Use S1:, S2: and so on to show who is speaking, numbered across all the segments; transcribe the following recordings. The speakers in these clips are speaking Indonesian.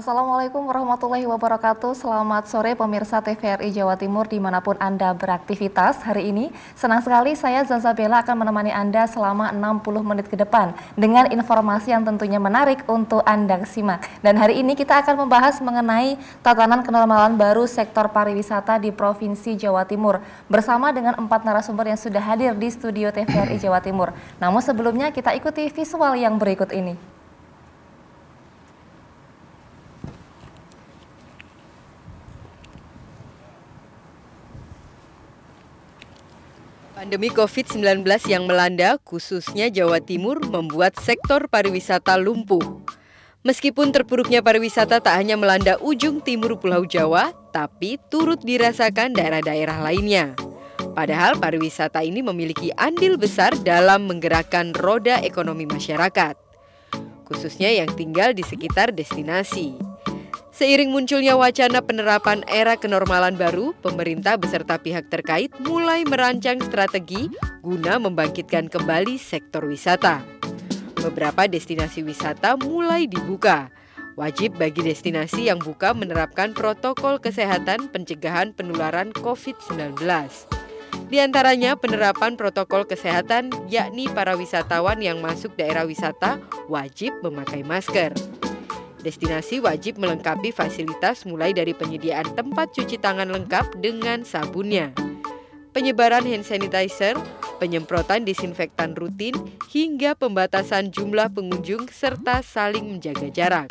S1: Assalamualaikum warahmatullahi wabarakatuh. Selamat sore pemirsa TVRI Jawa Timur dimanapun Anda beraktivitas. Hari ini senang sekali saya Zaza Bella akan menemani Anda selama 60 menit ke depan dengan informasi yang tentunya menarik untuk Anda simak. Dan hari ini kita akan membahas mengenai tatanan kenormalan baru sektor pariwisata di Provinsi Jawa Timur bersama dengan 4 narasumber yang sudah hadir di studio TVRI Jawa Timur. Namun sebelumnya kita ikuti visual yang berikut ini.
S2: Pandemi COVID-19 yang melanda, khususnya Jawa Timur, membuat sektor pariwisata lumpuh. Meskipun terpuruknya pariwisata tak hanya melanda ujung timur Pulau Jawa, tapi turut dirasakan daerah-daerah lainnya. Padahal pariwisata ini memiliki andil besar dalam menggerakkan roda ekonomi masyarakat, khususnya yang tinggal di sekitar destinasi. Seiring munculnya wacana penerapan era kenormalan baru, pemerintah beserta pihak terkait mulai merancang strategi guna membangkitkan kembali sektor wisata. Beberapa destinasi wisata mulai dibuka. Wajib bagi destinasi yang buka menerapkan protokol kesehatan pencegahan penularan COVID-19. Di antaranya penerapan protokol kesehatan, yakni para wisatawan yang masuk daerah wisata wajib memakai masker. Destinasi wajib melengkapi fasilitas mulai dari penyediaan tempat cuci tangan lengkap dengan sabunnya, penyebaran hand sanitizer, penyemprotan disinfektan rutin, hingga pembatasan jumlah pengunjung serta saling menjaga jarak.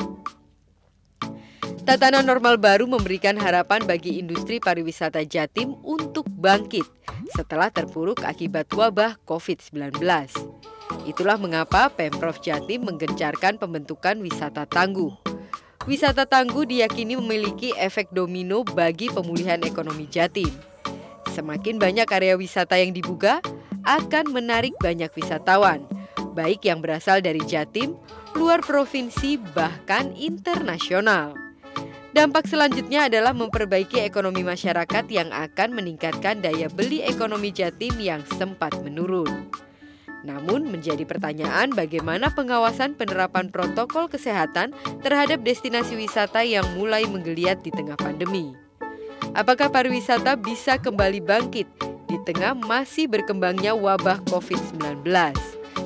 S2: Tatanan normal baru memberikan harapan bagi industri pariwisata Jatim untuk bangkit setelah terpuruk akibat wabah COVID-19. Itulah mengapa Pemprov Jatim menggencarkan pembentukan wisata tangguh. Wisata tangguh diyakini memiliki efek domino bagi pemulihan ekonomi Jatim. Semakin banyak area wisata yang dibuka, akan menarik banyak wisatawan, baik yang berasal dari Jatim, luar provinsi, bahkan internasional. Dampak selanjutnya adalah memperbaiki ekonomi masyarakat yang akan meningkatkan daya beli ekonomi Jatim yang sempat menurun. Namun menjadi pertanyaan bagaimana pengawasan penerapan protokol kesehatan terhadap destinasi wisata yang mulai menggeliat di tengah pandemi. Apakah pariwisata bisa kembali bangkit di tengah masih berkembangnya wabah COVID-19?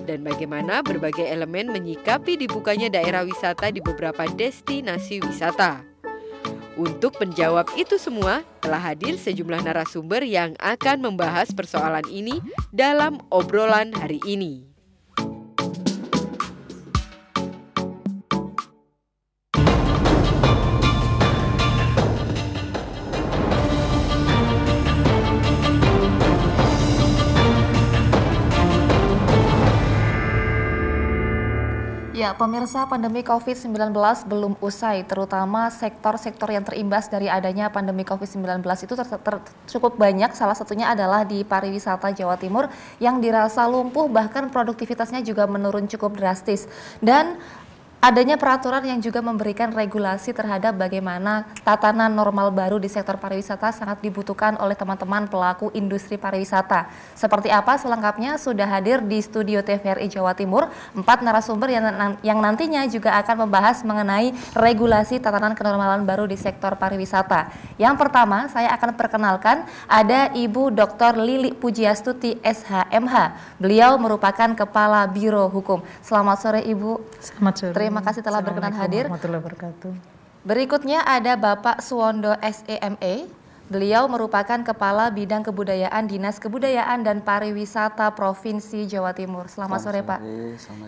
S2: Dan bagaimana berbagai elemen menyikapi dibukanya daerah wisata di beberapa destinasi wisata? Untuk menjawab itu semua, telah hadir sejumlah narasumber yang akan membahas persoalan ini dalam obrolan hari ini.
S1: Ya, pemirsa, pandemi COVID-19 belum usai, terutama sektor-sektor yang terimbas dari adanya pandemi COVID-19 itu cukup banyak, salah satunya adalah di pariwisata Jawa Timur yang dirasa lumpuh, bahkan produktivitasnya juga menurun cukup drastis. Dan adanya peraturan yang juga memberikan regulasi terhadap bagaimana tatanan normal baru di sektor pariwisata sangat dibutuhkan oleh teman-teman pelaku industri pariwisata. Seperti apa selengkapnya sudah hadir di studio TVRI Jawa Timur 4 narasumber yang nantinya juga akan membahas mengenai regulasi tatanan kenormalan baru di sektor pariwisata. Yang pertama saya akan perkenalkan ada Ibu Dr. Lili Pujiastuti SHMH. Beliau merupakan Kepala Biro Hukum. Selamat sore Ibu.
S3: Selamat sore.
S1: Terima kasih telah berkenan hadir.
S3: Wabarakatuh.
S1: Berikutnya ada Bapak Suwondo SEME. Beliau merupakan Kepala Bidang Kebudayaan Dinas Kebudayaan dan Pariwisata Provinsi Jawa Timur. Selamat sore Pak.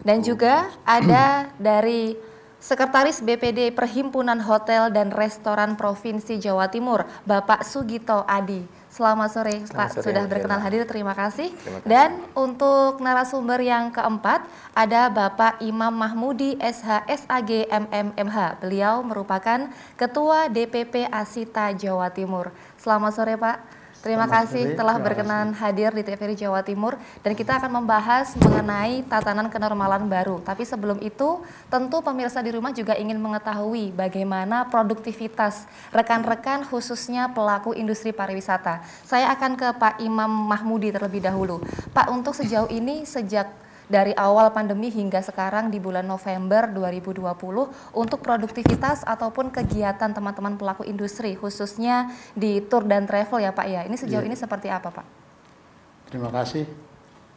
S1: Dan juga ada dari Sekretaris BPD Perhimpunan Hotel dan Restoran Provinsi Jawa Timur, Bapak Sugito Adi. Selamat sore Pak, sudah berkenan hadir, terima kasih. Dan untuk narasumber yang keempat ada Bapak Imam Mahmudi SHSAG MMMH. Beliau merupakan Ketua DPP Asita Jawa Timur. Selamat sore Pak. Terima kasih telah berkenan hadir di TVRI Jawa Timur dan kita akan membahas mengenai tatanan kenormalan baru. Tapi sebelum itu, tentu pemirsa di rumah juga ingin mengetahui bagaimana produktivitas rekan-rekan khususnya pelaku industri pariwisata. Saya akan ke Pak Imam Mahmudi terlebih dahulu. Pak, untuk sejauh ini sejak dari awal pandemi hingga sekarang di bulan November 2020 untuk produktivitas ataupun kegiatan teman-teman pelaku industri khususnya di tour dan travel ya Pak ya. Ini sejauh ini seperti apa Pak?
S3: Terima kasih.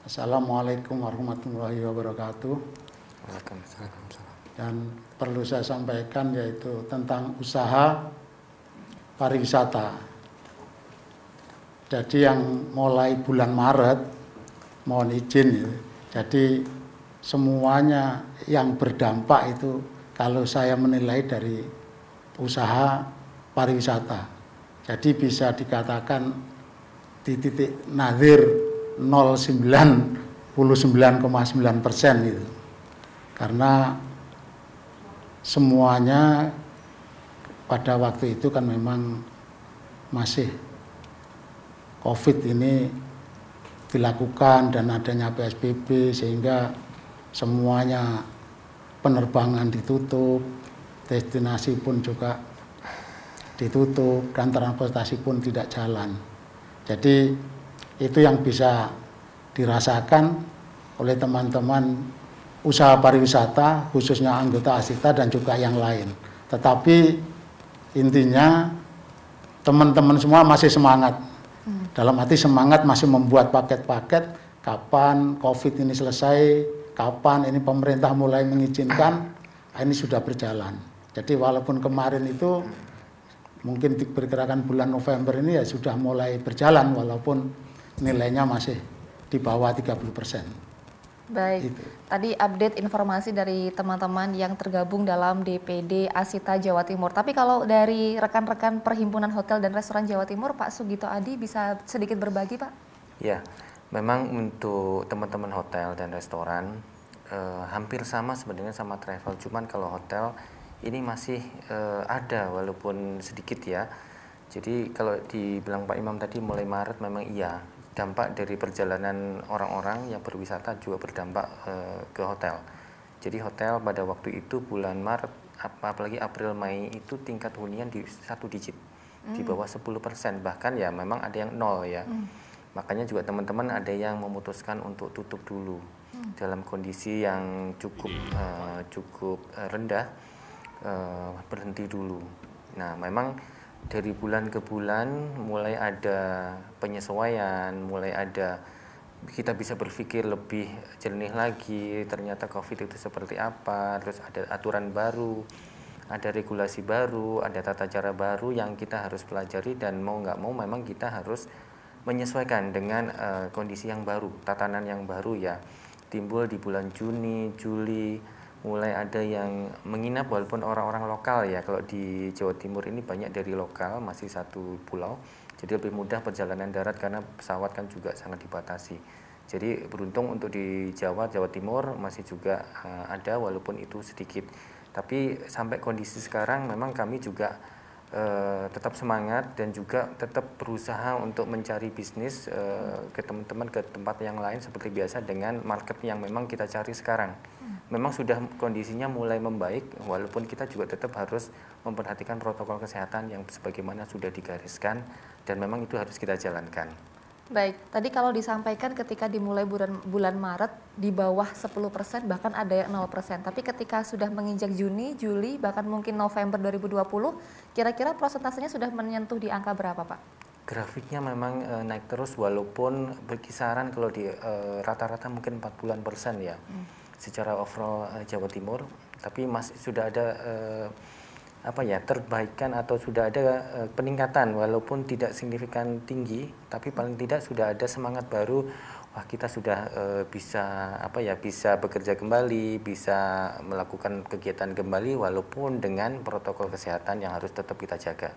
S3: Assalamualaikum warahmatullahi wabarakatuh.
S4: Waalaikumsalam.
S3: Dan perlu saya sampaikan yaitu tentang usaha pariwisata. Jadi yang mulai bulan Maret, mohon izin ya, jadi semuanya yang berdampak itu kalau saya menilai dari usaha pariwisata. Jadi bisa dikatakan di titik nadir 0,99,9% itu. Karena semuanya pada waktu itu kan memang masih COVID ini dilakukan dan adanya PSBB sehingga semuanya penerbangan ditutup, destinasi pun juga ditutup dan transportasi pun tidak jalan. Jadi itu yang bisa dirasakan oleh teman-teman usaha pariwisata khususnya anggota Asita dan juga yang lain. Tetapi intinya teman-teman semua masih semangat. Dalam arti semangat masih membuat paket-paket kapan COVID ini selesai, kapan ini pemerintah mulai mengizinkan, ini sudah berjalan. Jadi walaupun kemarin itu mungkin diperkirakan bulan November ini ya sudah mulai berjalan walaupun nilainya masih di bawah 30%.
S1: Baik, tadi update informasi dari teman-teman yang tergabung dalam DPD Asita Jawa Timur. Tapi kalau dari rekan-rekan Perhimpunan Hotel dan Restoran Jawa Timur, Pak Sugito Adi bisa sedikit berbagi, Pak?
S4: Ya, memang untuk teman-teman hotel dan restoran hampir sama sebenarnya sama travel. Cuman kalau hotel ini masih ada walaupun sedikit ya. Jadi kalau dibilang Pak Imam tadi mulai Maret memang iya. Dampak dari perjalanan orang-orang yang berwisata juga berdampak ke hotel. Jadi hotel pada waktu itu bulan Maret, apalagi April Mei itu tingkat hunian di 1 digit, di bawah 10%, bahkan ya memang ada yang 0 ya. Makanya juga teman-teman ada yang memutuskan untuk tutup dulu dalam kondisi yang cukup rendah, berhenti dulu. Nah memang dari bulan ke bulan mulai ada penyesuaian, mulai ada kita bisa berpikir lebih jernih lagi, ternyata COVID itu seperti apa, terus ada aturan baru, ada regulasi baru, ada tata cara baru yang kita harus pelajari dan mau nggak mau memang kita harus menyesuaikan dengan kondisi yang baru, tatanan yang baru ya. Timbul di bulan Juni, Juli, mulai ada yang menginap walaupun orang-orang lokal ya. Kalau di Jawa Timur ini banyak dari lokal, masih satu pulau, jadi lebih mudah perjalanan darat karena pesawat kan juga sangat dibatasi. Jadi beruntung untuk di Jawa Timur masih juga ada walaupun itu sedikit. Tapi sampai kondisi sekarang memang kami juga tetap semangat dan juga tetap berusaha untuk mencari bisnis ke teman-teman ke tempat yang lain seperti biasa dengan market yang memang kita cari sekarang. Memang sudah kondisinya mulai membaik walaupun kita juga tetap harus memperhatikan protokol kesehatan yang sebagaimana sudah digariskan dan memang itu harus kita jalankan.
S1: Baik, tadi kalau disampaikan ketika dimulai bulan Maret di bawah 10%, bahkan ada yang 0%. Tapi ketika sudah menginjak Juni, Juli, bahkan mungkin November 2020, kira-kira prosentasenya sudah menyentuh di angka berapa Pak?
S4: Grafiknya memang naik terus walaupun berkisaran kalau di rata-rata mungkin 40% ya secara overall Jawa Timur. Tapi masih sudah ada terbaikan atau sudah ada peningkatan walaupun tidak signifikan tinggi, tapi paling tidak sudah ada semangat baru. Wah, kita sudah bisa bekerja kembali, bisa melakukan kegiatan kembali walaupun dengan protokol kesehatan yang harus tetap kita jaga.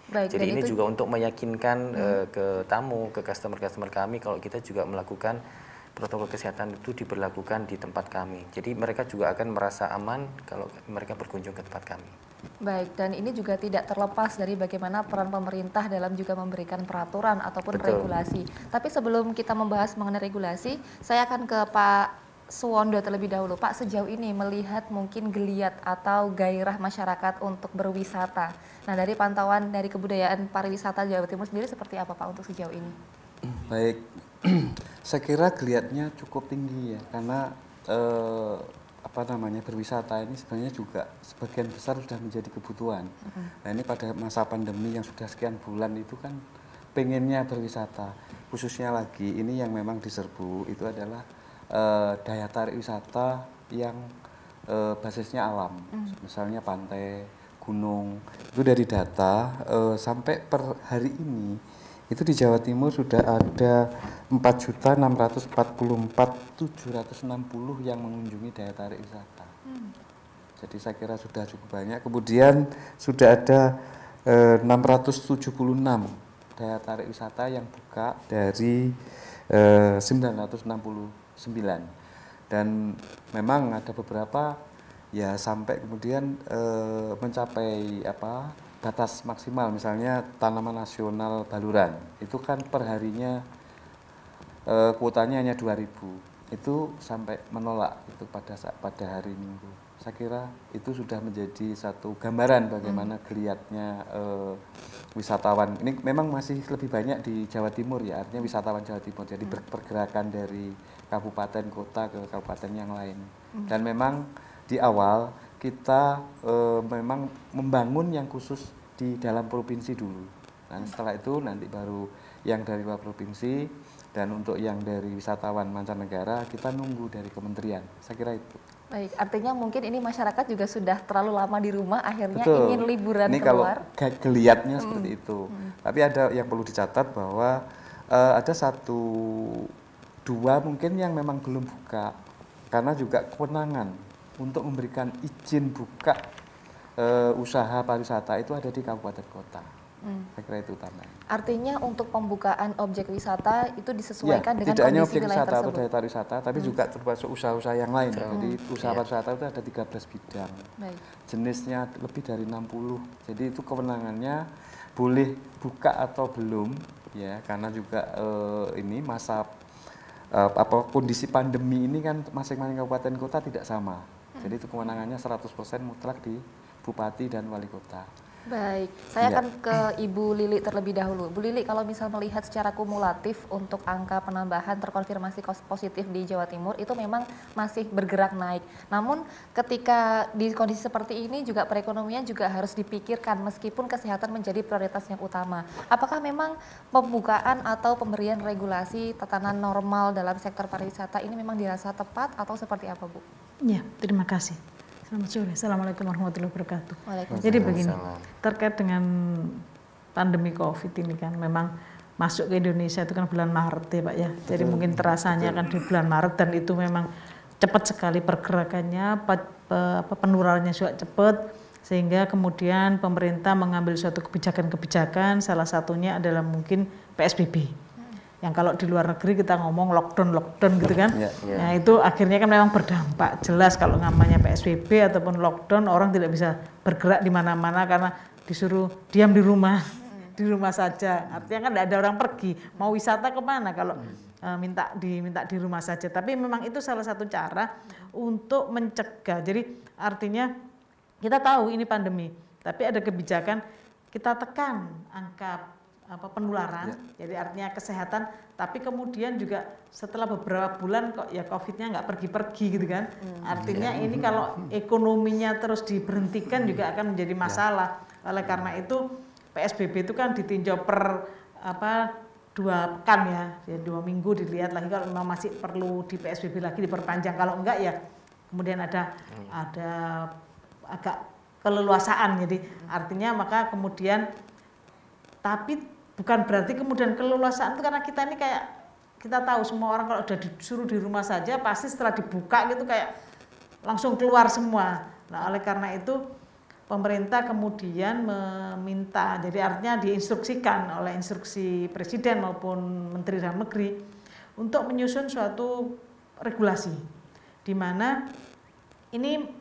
S1: Baik,
S4: jadi ini juga untuk meyakinkan ke tamu, ke customer kami kalau kita juga melakukan protokol kesehatan itu diberlakukan di tempat kami. Jadi mereka juga akan merasa aman kalau mereka berkunjung ke tempat kami.
S1: Baik, dan ini juga tidak terlepas dari bagaimana peran pemerintah dalam juga memberikan peraturan ataupun regulasi. Tapi sebelum kita membahas mengenai regulasi, saya akan ke Pak Suwondo terlebih dahulu. Pak, sejauh ini melihat mungkin geliat atau gairah masyarakat untuk berwisata. Nah, dari pantauan dari kebudayaan pariwisata Jawa Timur sendiri seperti apa Pak untuk sejauh ini?
S5: Baik, Saya kira geliatnya cukup tinggi ya, karena berwisata ini sebenarnya juga sebagian besar sudah menjadi kebutuhan. Nah ini pada masa pandemi yang sudah sekian bulan itu kan pengennya berwisata, khususnya lagi ini yang memang diserbu itu adalah daya tarik wisata yang basisnya alam, misalnya pantai, gunung. Itu dari data sampai per hari ini itu di Jawa Timur sudah ada 4.644.760 yang mengunjungi daya tarik wisata. Jadi saya kira sudah cukup banyak. Kemudian sudah ada 676 daya tarik wisata yang buka dari 969. Dan memang ada beberapa ya sampai kemudian mencapai batas maksimal, misalnya Taman Nasional Baluran itu kan perharinya kuotanya hanya 2.000, itu sampai menolak itu pada hari Minggu. Saya kira itu sudah menjadi satu gambaran bagaimana geliatnya wisatawan. Ini memang masih lebih banyak di Jawa Timur ya, artinya wisatawan Jawa Timur, jadi pergerakan dari kabupaten kota ke kabupaten yang lain. Dan memang di awal kita memang membangun yang khusus di dalam provinsi dulu. Nah setelah itu nanti baru yang dari luar provinsi, dan untuk yang dari wisatawan mancanegara kita nunggu dari kementerian. Saya kira itu.
S1: Baik, artinya mungkin ini masyarakat juga sudah terlalu lama di rumah, akhirnya
S5: Betul.
S1: ingin liburan
S5: ini
S1: keluar.
S5: Kalau geliatnya seperti itu. Tapi ada yang perlu dicatat bahwa ada 1-2 mungkin yang memang belum buka, karena juga kewenangan untuk memberikan izin buka usaha pariwisata itu ada di kabupaten kota. Saya kira itu utamanya.
S1: Artinya untuk pembukaan objek wisata itu disesuaikan
S5: ya,
S1: dengan
S5: tidak hanya
S1: kondisi
S5: objek
S1: wilayah
S5: wisata
S1: tersebut.
S5: atau daya tarik wisata, tapi juga termasuk usaha-usaha yang lain. Jadi usaha pariwisata itu ada 13 bidang.
S1: Baik.
S5: Jenisnya lebih dari 60. Jadi itu kewenangannya boleh buka atau belum ya, karena juga ini masa kondisi pandemi ini kan masing-masing kabupaten kota tidak sama. Jadi itu kewenangannya 100% mutlak di Bupati dan Wali Kota.
S1: Baik, saya akan ke Ibu Lili terlebih dahulu. Bu Lili, kalau misal melihat secara kumulatif untuk angka penambahan terkonfirmasi positif di Jawa Timur itu memang masih bergerak naik. Namun ketika di kondisi seperti ini juga perekonomian juga harus dipikirkan meskipun kesehatan menjadi prioritas yang utama. Apakah memang pembukaan atau pemberian regulasi tatanan normal dalam sektor pariwisata ini memang dirasa tepat atau seperti apa, Bu?
S6: Ya, terima kasih. Selamat sore. Assalamualaikum warahmatullahi wabarakatuh.
S1: Waalaikumsalam.
S6: Jadi begini, terkait dengan pandemi COVID ini kan memang masuk ke Indonesia itu kan bulan Maret ya Pak ya. Jadi mungkin terasanya kan di bulan Maret, dan itu memang cepat sekali pergerakannya, penularannya juga cepat, sehingga kemudian pemerintah mengambil suatu kebijakan-kebijakan, salah satunya adalah mungkin PSBB. Yang kalau di luar negeri kita ngomong lockdown gitu kan. Nah itu akhirnya kan memang berdampak jelas kalau namanya PSBB ataupun lockdown, orang tidak bisa bergerak di mana-mana karena disuruh diam di rumah saja. Artinya kan tidak ada orang pergi, mau wisata kemana kalau minta di rumah saja. Tapi memang itu salah satu cara untuk mencegah. Jadi artinya kita tahu ini pandemi, tapi ada kebijakan kita tekan angka penularan, jadi artinya kesehatan, tapi kemudian juga setelah beberapa bulan kok ya COVID-nya nggak pergi-pergi gitu kan. Artinya ini kalau ekonominya terus diberhentikan juga akan menjadi masalah. Oleh karena itu PSBB itu kan ditinjau per 2 pekan ya 2 minggu dilihat lagi kalau memang masih perlu di PSBB lagi diperpanjang, kalau enggak ya kemudian ada agak keleluasaan. Jadi artinya maka kemudian, tapi bukan berarti kemudian keleluasaan itu karena kita ini kayak kita tahu semua orang kalau udah disuruh di rumah saja pasti setelah dibuka gitu kayak langsung keluar semua. Nah oleh karena itu pemerintah kemudian meminta, jadi artinya diinstruksikan oleh instruksi Presiden maupun Menteri Dalam Negeri untuk menyusun suatu regulasi di mana ini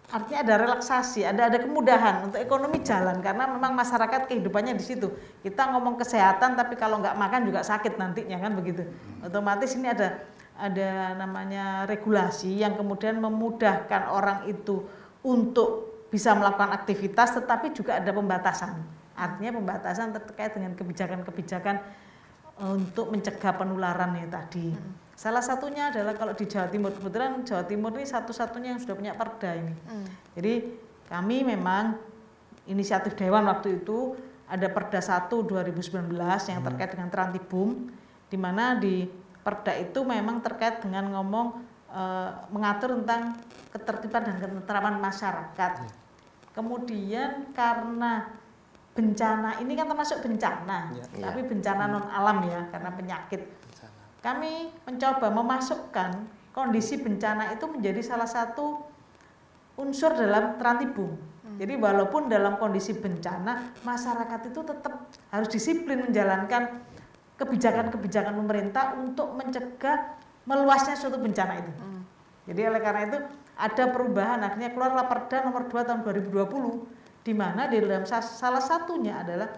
S6: artinya ada relaksasi, ada kemudahan untuk ekonomi jalan, karena memang masyarakat kehidupannya di situ. Kita ngomong kesehatan, tapi kalau nggak makan juga sakit nantinya kan begitu. Otomatis ini ada namanya regulasi yang kemudian memudahkan orang itu untuk bisa melakukan aktivitas, tetapi juga ada pembatasan. Artinya pembatasan terkait dengan kebijakan-kebijakan untuk mencegah penularan ya tadi. Salah satunya adalah kalau di Jawa Timur, kebetulan Jawa Timur ini satu-satunya yang sudah punya perda ini. Jadi kami memang inisiatif Dewan waktu itu ada Perda 1 2019 yang terkait dengan Trantibum, di mana di perda itu memang terkait dengan mengatur tentang ketertiban dan ketentraman masyarakat. Kemudian karena bencana ini kan termasuk bencana, tapi bencana non alam ya, karena penyakit. Kami mencoba memasukkan kondisi bencana itu menjadi salah satu unsur dalam Trantibum. Jadi walaupun dalam kondisi bencana, masyarakat itu tetap harus disiplin menjalankan kebijakan-kebijakan pemerintah untuk mencegah meluasnya suatu bencana itu. Jadi oleh karena itu ada perubahan, akhirnya keluarlah Perda nomor 2 tahun 2020, di mana di dalam salah satunya adalah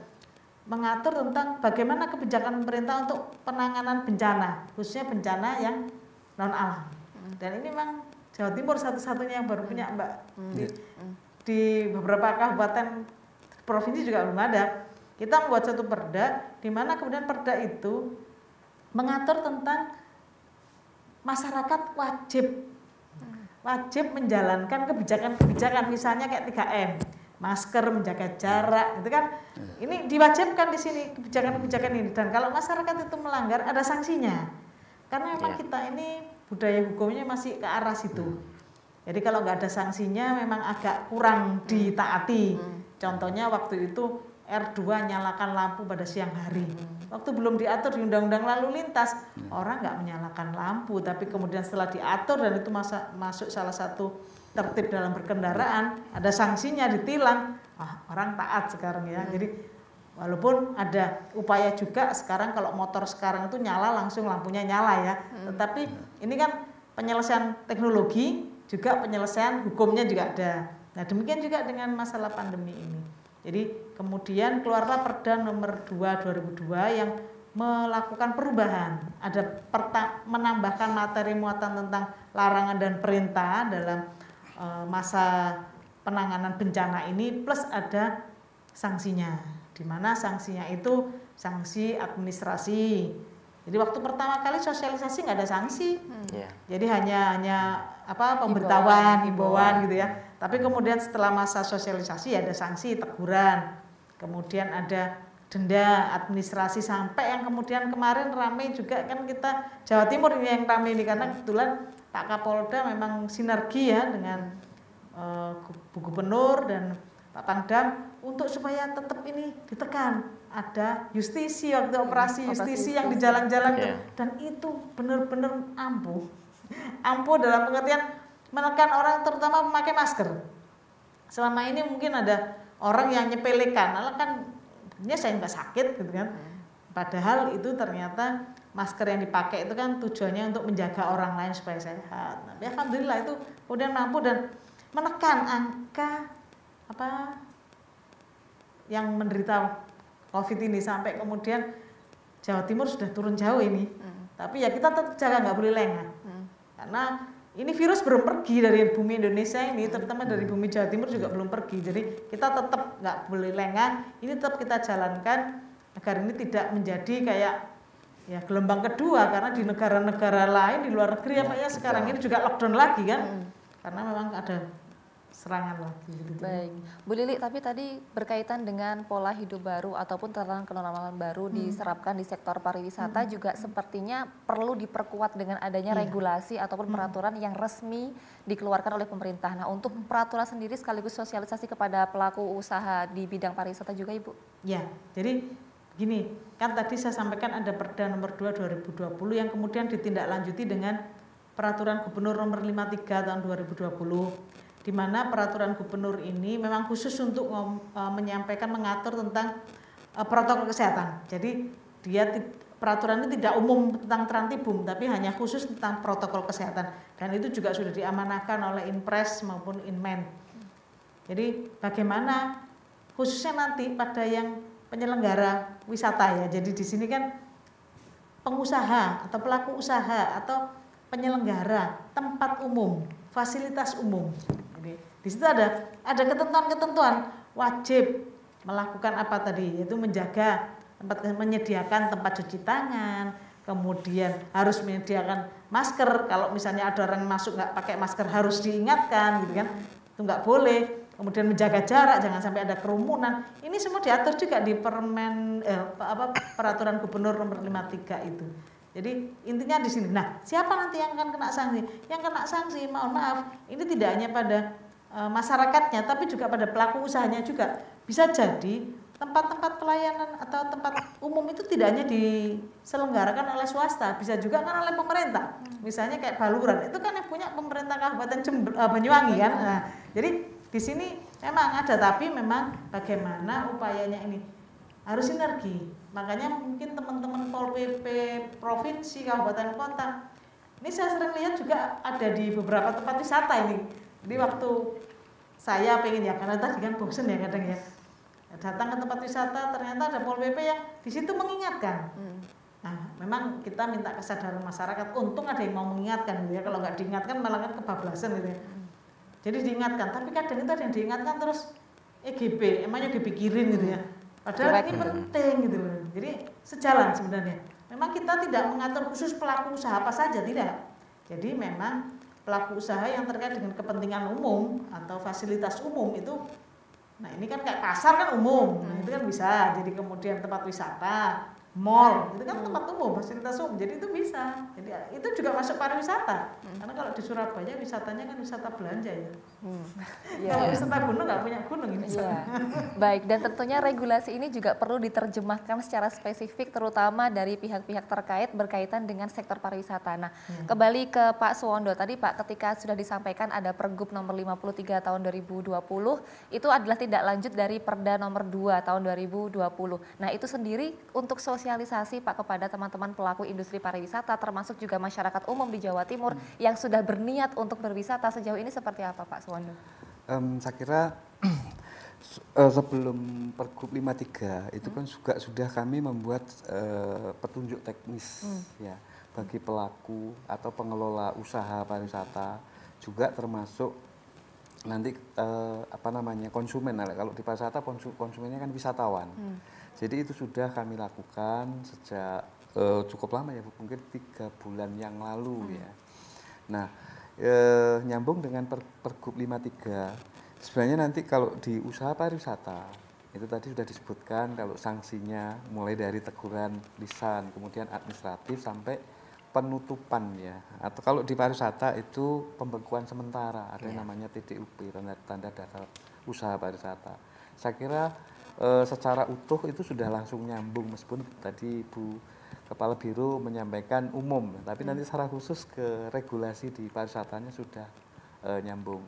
S6: mengatur tentang bagaimana kebijakan pemerintah untuk penanganan bencana, khususnya bencana yang non alam. Dan ini memang Jawa Timur satu-satunya yang baru punya, Mbak. Di beberapa kabupaten provinsi juga belum ada. Kita membuat satu perda, di mana kemudian perda itu mengatur tentang masyarakat wajib menjalankan kebijakan-kebijakan, misalnya kayak 3M. Masker, menjaga jarak, itu kan ini diwajibkan di sini kebijakan-kebijakan ini. Dan kalau masyarakat itu melanggar ada sanksinya, karena memang kita ini budaya hukumnya masih ke arah situ. Jadi kalau nggak ada sanksinya memang agak kurang ditaati. Contohnya waktu itu R2 nyalakan lampu pada siang hari. Waktu belum diatur di Undang-Undang Lalu Lintas, orang nggak menyalakan lampu, tapi kemudian setelah diatur dan itu masuk salah satu tertib dalam berkendaraan, ada sanksinya, ditilang, orang taat sekarang ya. Jadi walaupun ada upaya juga sekarang kalau motor sekarang itu nyala langsung lampunya nyala ya, tetapi ini kan penyelesaian teknologi juga penyelesaian hukumnya juga ada. Nah demikian juga dengan masalah pandemi ini. Jadi kemudian keluarlah Perda nomor 2 2002 yang melakukan perubahan, ada menambahkan materi muatan tentang larangan dan perintah dalam masa penanganan bencana ini, plus ada sanksinya, di mana sanksinya itu sanksi administrasi. Jadi waktu pertama kali sosialisasi nggak ada sanksi, jadi hanya pemberitahuan, himbauan gitu ya. Tapi kemudian setelah masa sosialisasi ada sanksi, teguran, kemudian ada denda administrasi, sampai yang kemudian kemarin ramai juga kan kita Jawa Timur ini yang ramai ini karena kebetulan Pak Kapolda memang sinergi ya dengan Bu Gubernur dan Pak Pangdam untuk supaya tetap ini ditekan. Ada justisi waktu operasi justisi yang di jalan-jalan dan itu benar-benar ampuh dalam pengertian menekan orang terutama memakai masker. Selama ini mungkin ada orang yang nyepelekan, kan ini saya nggak sakit gitu kan. Padahal itu ternyata masker yang dipakai itu kan tujuannya untuk menjaga orang lain supaya sehat. Nah, alhamdulillah itu kemudian mampu dan menekan angka yang menderita COVID ini sampai kemudian Jawa Timur sudah turun jauh ini. Tapi ya kita tetap jaga, nggak boleh lengah. Karena ini virus belum pergi dari bumi Indonesia ini, terutama dari bumi Jawa Timur juga belum pergi. Jadi kita tetap nggak boleh lengah. Ini tetap kita jalankan agar ini tidak menjadi kayak ya gelombang kedua, karena di negara-negara lain di luar negeri sekarang ini juga lockdown lagi kan, karena memang ada serangan lagi. Gitu.
S1: Baik, Bu Lili, tapi tadi berkaitan dengan pola hidup baru ataupun tatanan kenormalan baru diserapkan di sektor pariwisata juga sepertinya perlu diperkuat dengan adanya regulasi ataupun peraturan yang resmi dikeluarkan oleh pemerintah. Nah, untuk peraturan sendiri sekaligus sosialisasi kepada pelaku usaha di bidang pariwisata juga, Ibu? Ya,
S6: jadi gini, kan tadi saya sampaikan ada Perda nomor 2 2020 yang kemudian ditindaklanjuti dengan Peraturan Gubernur nomor 53 tahun 2020. Di mana peraturan gubernur ini memang khusus untuk menyampaikan, mengatur tentang protokol kesehatan. Jadi peraturan ini tidak umum tentang Trantibum, tapi hanya khusus tentang protokol kesehatan. Dan itu juga sudah diamanahkan oleh Inpres maupun Inmen. Jadi bagaimana khususnya nanti pada yang penyelenggara wisata ya. Jadi di sini kan pengusaha atau pelaku usaha atau penyelenggara tempat umum, fasilitas umum. Jadi di situ ada ketentuan-ketentuan wajib melakukan apa tadi, yaitu menjaga menyediakan tempat cuci tangan, kemudian harus menyediakan masker. Kalau misalnya ada orang masuk nggak pakai masker harus diingatkan, gitu kan? Itu nggak boleh. Kemudian menjaga jarak, jangan sampai ada kerumunan. Ini semua diatur juga di peraturan gubernur nomor 53 itu. Jadi intinya di sini. Nah, siapa nanti yang akan kena sanksi? Yang kena sanksi, mohon maaf, ini tidak hanya pada masyarakatnya, tapi juga pada pelaku usahanya juga. Bisa jadi tempat-tempat pelayanan atau tempat umum itu tidak hanya diselenggarakan oleh swasta, bisa juga kan oleh pemerintah. Misalnya kayak Baluran, itu kan yang punya pemerintah Kabupaten Banyuwangi kan. Nah, jadi di sini memang ada, tapi memang bagaimana upayanya ini harus sinergi. Makanya mungkin teman-teman Pol PP provinsi, kabupaten, kota, ini saya sering lihat juga ada di beberapa tempat wisata ini. Jadi waktu saya pengen ya, karena tadi kan bosen ya kadang ya, datang ke tempat wisata ternyata ada Pol PP yang di situ mengingatkan. Nah, memang kita minta kesadaran masyarakat. Untung ada yang mau mengingatkan gitu ya. Kalau nggak diingatkan malah kan kebablasan gitu ya. Jadi diingatkan, tapi kadang itu ada yang diingatkan terus EGB, emangnya dipikirin gitu ya. Padahal ini penting gitu loh. Jadi sejalan sebenarnya. Memang kita tidak mengatur khusus pelaku usaha apa saja, tidak. Jadi memang pelaku usaha yang terkait dengan kepentingan umum atau fasilitas umum itu, nah ini kan kayak pasar kan umum, nah itu kan bisa. Jadi kemudian tempat wisata, mall, itu kan tempat umum, fasilitas umum, jadi itu bisa. Jadi itu juga masuk pariwisata. Karena kalau di Surabaya wisatanya kan wisata belanja ya. Kalau wisata gunung nggak punya gunung ini.
S1: Baik, dan tentunya regulasi ini juga perlu diterjemahkan secara spesifik, terutama dari pihak-pihak terkait berkaitan dengan sektor pariwisata. Nah, kembali ke Pak Suwondo tadi Pak, ketika sudah disampaikan ada Pergub nomor 53 tahun 2020, itu adalah tindak lanjut dari Perda nomor 2 tahun 2020. Nah, itu sendiri untuk sosialisasi Pak kepada teman-teman pelaku industri pariwisata, termasuk juga masyarakat umum di Jawa Timur yang sudah berniat untuk berwisata, sejauh ini seperti apa Pak Suwondo?
S5: Saya kira sebelum Pergub 53 itu kan juga sudah kami membuat petunjuk teknis ya bagi pelaku atau pengelola usaha pariwisata, juga termasuk nanti konsumen. Kalau di pariwisata konsumennya kan wisatawan. Jadi itu sudah kami lakukan sejak cukup lama ya, mungkin 3 bulan yang lalu ya. Nah, nyambung dengan Pergub 53, sebenarnya nanti kalau di usaha pariwisata itu tadi sudah disebutkan kalau sanksinya mulai dari teguran lisan, kemudian administratif sampai penutupan ya. Atau kalau di pariwisata itu pembekuan sementara, ada yang namanya TDUP, tanda daftar usaha pariwisata. Saya kira secara utuh itu sudah langsung nyambung, meskipun tadi Bu Kepala Biro menyampaikan umum, tapi nanti secara khusus ke regulasi di pariwisatanya sudah nyambung.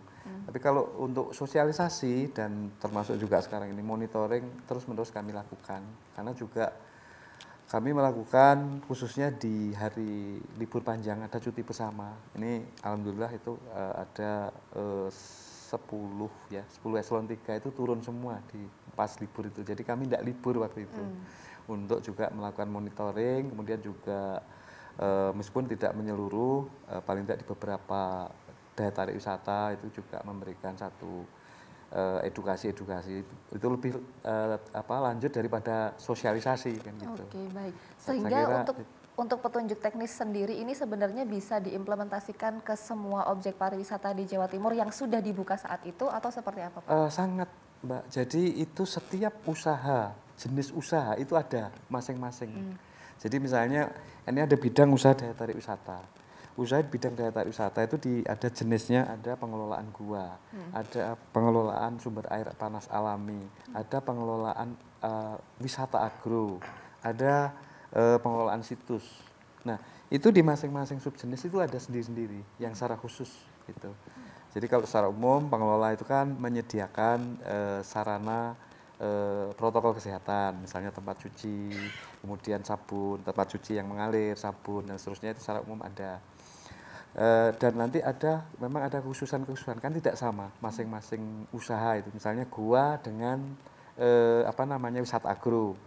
S5: Tapi kalau untuk sosialisasi dan termasuk juga sekarang ini monitoring terus-menerus kami lakukan, karena juga kami melakukan khususnya di hari libur panjang ada cuti bersama. Ini alhamdulillah itu ada 10 eselon 3 itu turun semua di pas libur itu. Jadi kami tidak libur waktu itu untuk juga melakukan monitoring, kemudian juga meskipun tidak menyeluruh, paling tidak di beberapa daya tarik wisata itu juga memberikan satu edukasi itu lebih lanjut daripada sosialisasi kan gitu.
S1: Oke, baik. Sehingga untuk petunjuk teknis sendiri ini sebenarnya bisa diimplementasikan ke semua objek pariwisata di Jawa Timur yang sudah dibuka saat itu atau seperti apa Pak?
S5: Sangat Mbak, jadi itu setiap usaha, jenis usaha itu ada masing-masing. Jadi misalnya ini ada bidang usaha daya tarik wisata. Usaha bidang daya tarik wisata itu ada jenisnya, ada pengelolaan gua, ada pengelolaan sumber air panas alami, ada pengelolaan wisata agro, ada pengelolaan situs. Nah, itu di masing-masing subjenis itu ada sendiri-sendiri yang secara khusus gitu. Jadi kalau secara umum pengelola itu kan menyediakan sarana protokol kesehatan, misalnya tempat cuci, kemudian sabun, tempat cuci yang mengalir, sabun dan seterusnya itu secara umum ada. Dan nanti memang ada khususan-khususan, kan tidak sama masing-masing usaha itu. Misalnya gua dengan wisata agro,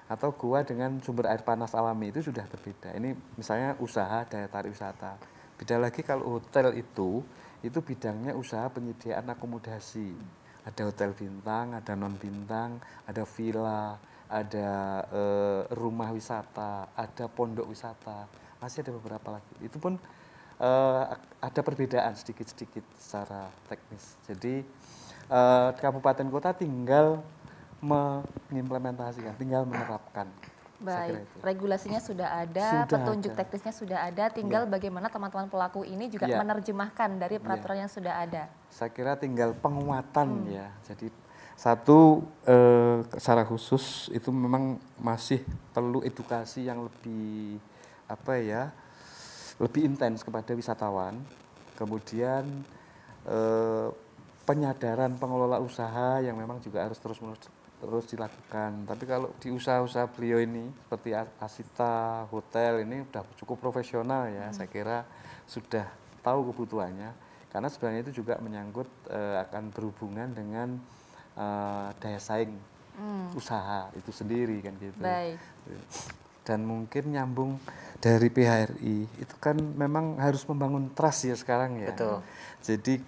S5: atau gua dengan sumber air panas alami itu sudah berbeda. Ini misalnya usaha daya tarik wisata. Beda lagi kalau hotel itu bidangnya usaha penyediaan akomodasi. Ada hotel bintang, ada non bintang, ada villa, ada rumah wisata, ada pondok wisata, masih ada beberapa lagi. Itu pun ada perbedaan sedikit-sedikit secara teknis. Jadi kabupaten kota tinggal mengimplementasikan, tinggal menerapkan.
S1: Baik, regulasinya sudah ada, petunjuk teknisnya sudah ada, tinggal bagaimana teman-teman pelaku ini juga menerjemahkan dari peraturan yang sudah ada.
S5: Saya kira tinggal penguatan ya. Jadi satu secara khusus itu memang masih perlu edukasi yang lebih lebih intens kepada wisatawan. Kemudian penyadaran pengelola usaha yang memang juga harus terus dilakukan. Tapi kalau di usaha-usaha beliau ini seperti Asita, hotel ini sudah cukup profesional ya. Saya kira sudah tahu kebutuhannya. Karena sebenarnya itu juga menyangkut akan berhubungan dengan daya saing usaha itu sendiri kan gitu.
S1: Baik.
S5: Dan mungkin nyambung dari PHRI itu kan memang harus membangun trust ya sekarang ya.
S4: Betul.
S5: Jadi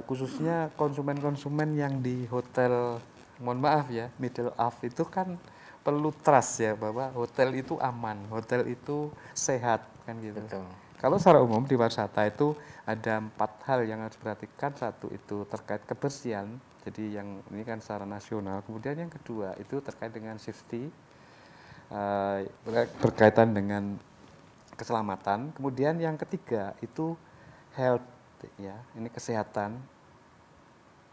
S5: khususnya konsumen-konsumen yang di hotel, mohon maaf ya, middle up itu kan perlu trust ya bahwa hotel itu aman, hotel itu sehat kan gitu.
S4: Betul.
S5: Kalau secara umum di pariwisata itu ada 4 hal yang harus diperhatikan. Satu itu terkait kebersihan, jadi yang ini kan secara nasional. Kemudian yang kedua itu terkait dengan safety, berkaitan dengan keselamatan. Kemudian yang ketiga itu health ya, ini kesehatan.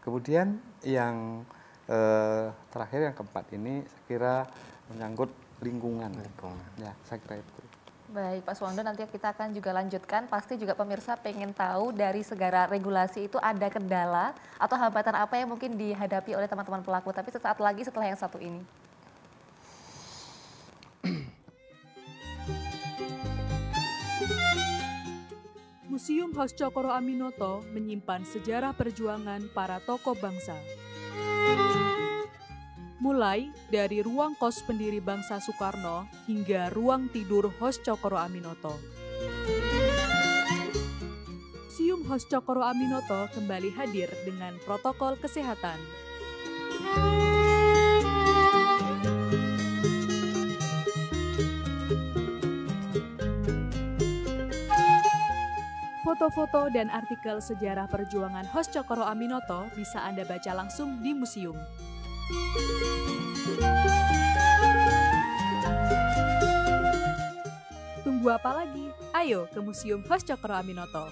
S5: Kemudian yang terakhir yang keempat ini saya kira menyangkut lingkungan. Ya, saya kira itu.
S1: Baik, Pak Suwondo, nanti kita akan juga lanjutkan. Pasti juga pemirsa pengen tahu dari segala regulasi itu ada kendala atau hambatan apa yang mungkin dihadapi oleh teman-teman pelaku. Tapi sesaat lagi setelah yang satu ini.
S7: Museum Hos Cokoro Aminoto menyimpan sejarah perjuangan para tokoh bangsa. Mulai dari ruang kos pendiri bangsa Soekarno hingga ruang tidur Hos Cokoro Aminoto. Museum Hos Cokoro Aminoto kembali hadir dengan protokol kesehatan. Foto-foto dan artikel sejarah perjuangan Hos Cokoro Aminoto bisa Anda baca langsung di museum. Tunggu apa lagi? Ayo ke Museum Hos Cokoro Aminoto.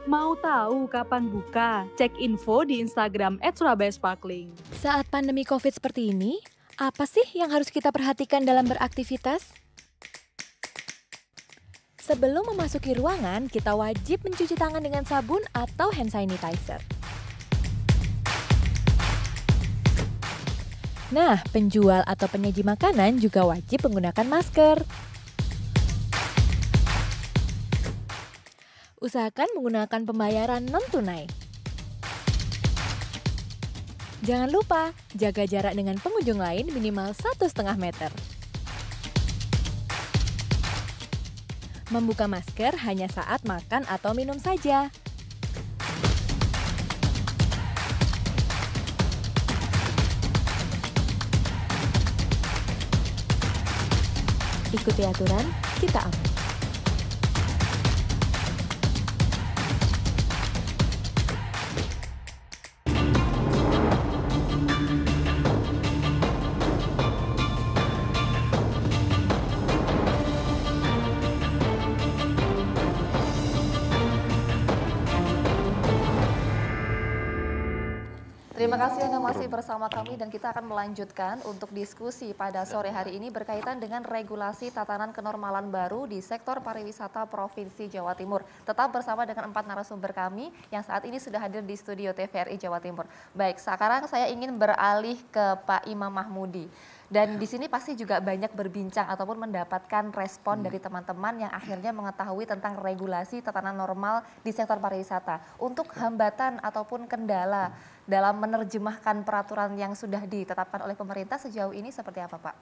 S7: Mau tahu kapan buka? Cek info di Instagram @surabayasparkling.
S8: Saat pandemi COVID seperti ini, apa sih yang harus kita perhatikan dalam beraktivitas? Sebelum memasuki ruangan, kita wajib mencuci tangan dengan sabun atau hand sanitizer. Nah, penjual atau penyaji makanan juga wajib menggunakan masker. Usahakan menggunakan pembayaran non-tunai. Jangan lupa, jaga jarak dengan pengunjung lain minimal 1,5 meter. Membuka masker hanya saat makan atau minum saja. Ikuti aturan, kita aman.
S1: Terima kasih Anda masih bersama kami dan kita akan melanjutkan untuk diskusi pada sore hari ini berkaitan dengan regulasi tatanan kenormalan baru di sektor pariwisata Provinsi Jawa Timur. Tetap bersama dengan 4 narasumber kami yang saat ini sudah hadir di studio TVRI Jawa Timur. Baik, sekarang saya ingin beralih ke Pak Imam Mahmudi. Dan di sini pasti juga banyak berbincang ataupun mendapatkan respon dari teman-teman yang akhirnya mengetahui tentang regulasi tatanan normal di sektor pariwisata. Untuk hambatan ataupun kendala dalam menerjemahkan peraturan yang sudah ditetapkan oleh pemerintah sejauh ini seperti apa, Pak?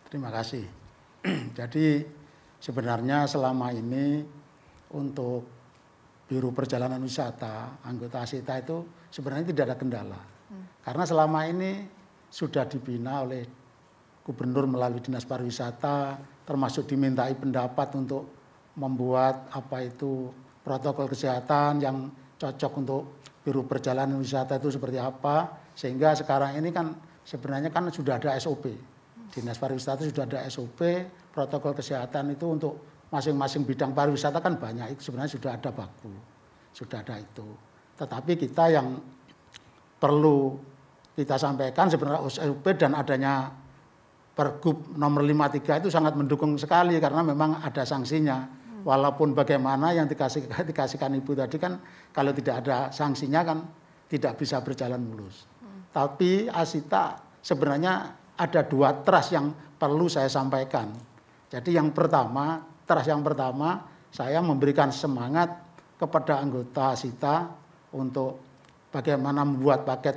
S3: Terima kasih. Jadi sebenarnya selama ini untuk Biro Perjalanan Wisata, anggota Asita itu sebenarnya tidak ada kendala. Karena selama ini sudah dibina oleh gubernur melalui Dinas Pariwisata, termasuk dimintai pendapat untuk membuat apa itu protokol kesehatan yang cocok untuk biro perjalanan wisata itu seperti apa, sehingga sekarang ini kan sebenarnya kan sudah ada SOP. Dinas Pariwisata sudah ada SOP, protokol kesehatan itu untuk masing-masing bidang pariwisata kan banyak, itu sebenarnya sudah ada baku, sudah ada itu. Tetapi kita yang perlu kita sampaikan sebenarnya SOP dan adanya Pergub nomor 53 itu sangat mendukung sekali karena memang ada sanksinya. Walaupun bagaimana yang dikasihkan Ibu tadi kan kalau tidak ada sanksinya kan tidak bisa berjalan mulus. Tapi Asita sebenarnya ada 2 trust yang perlu saya sampaikan. Jadi yang pertama, trust yang pertama saya memberikan semangat kepada anggota Asita untuk bagaimana membuat paket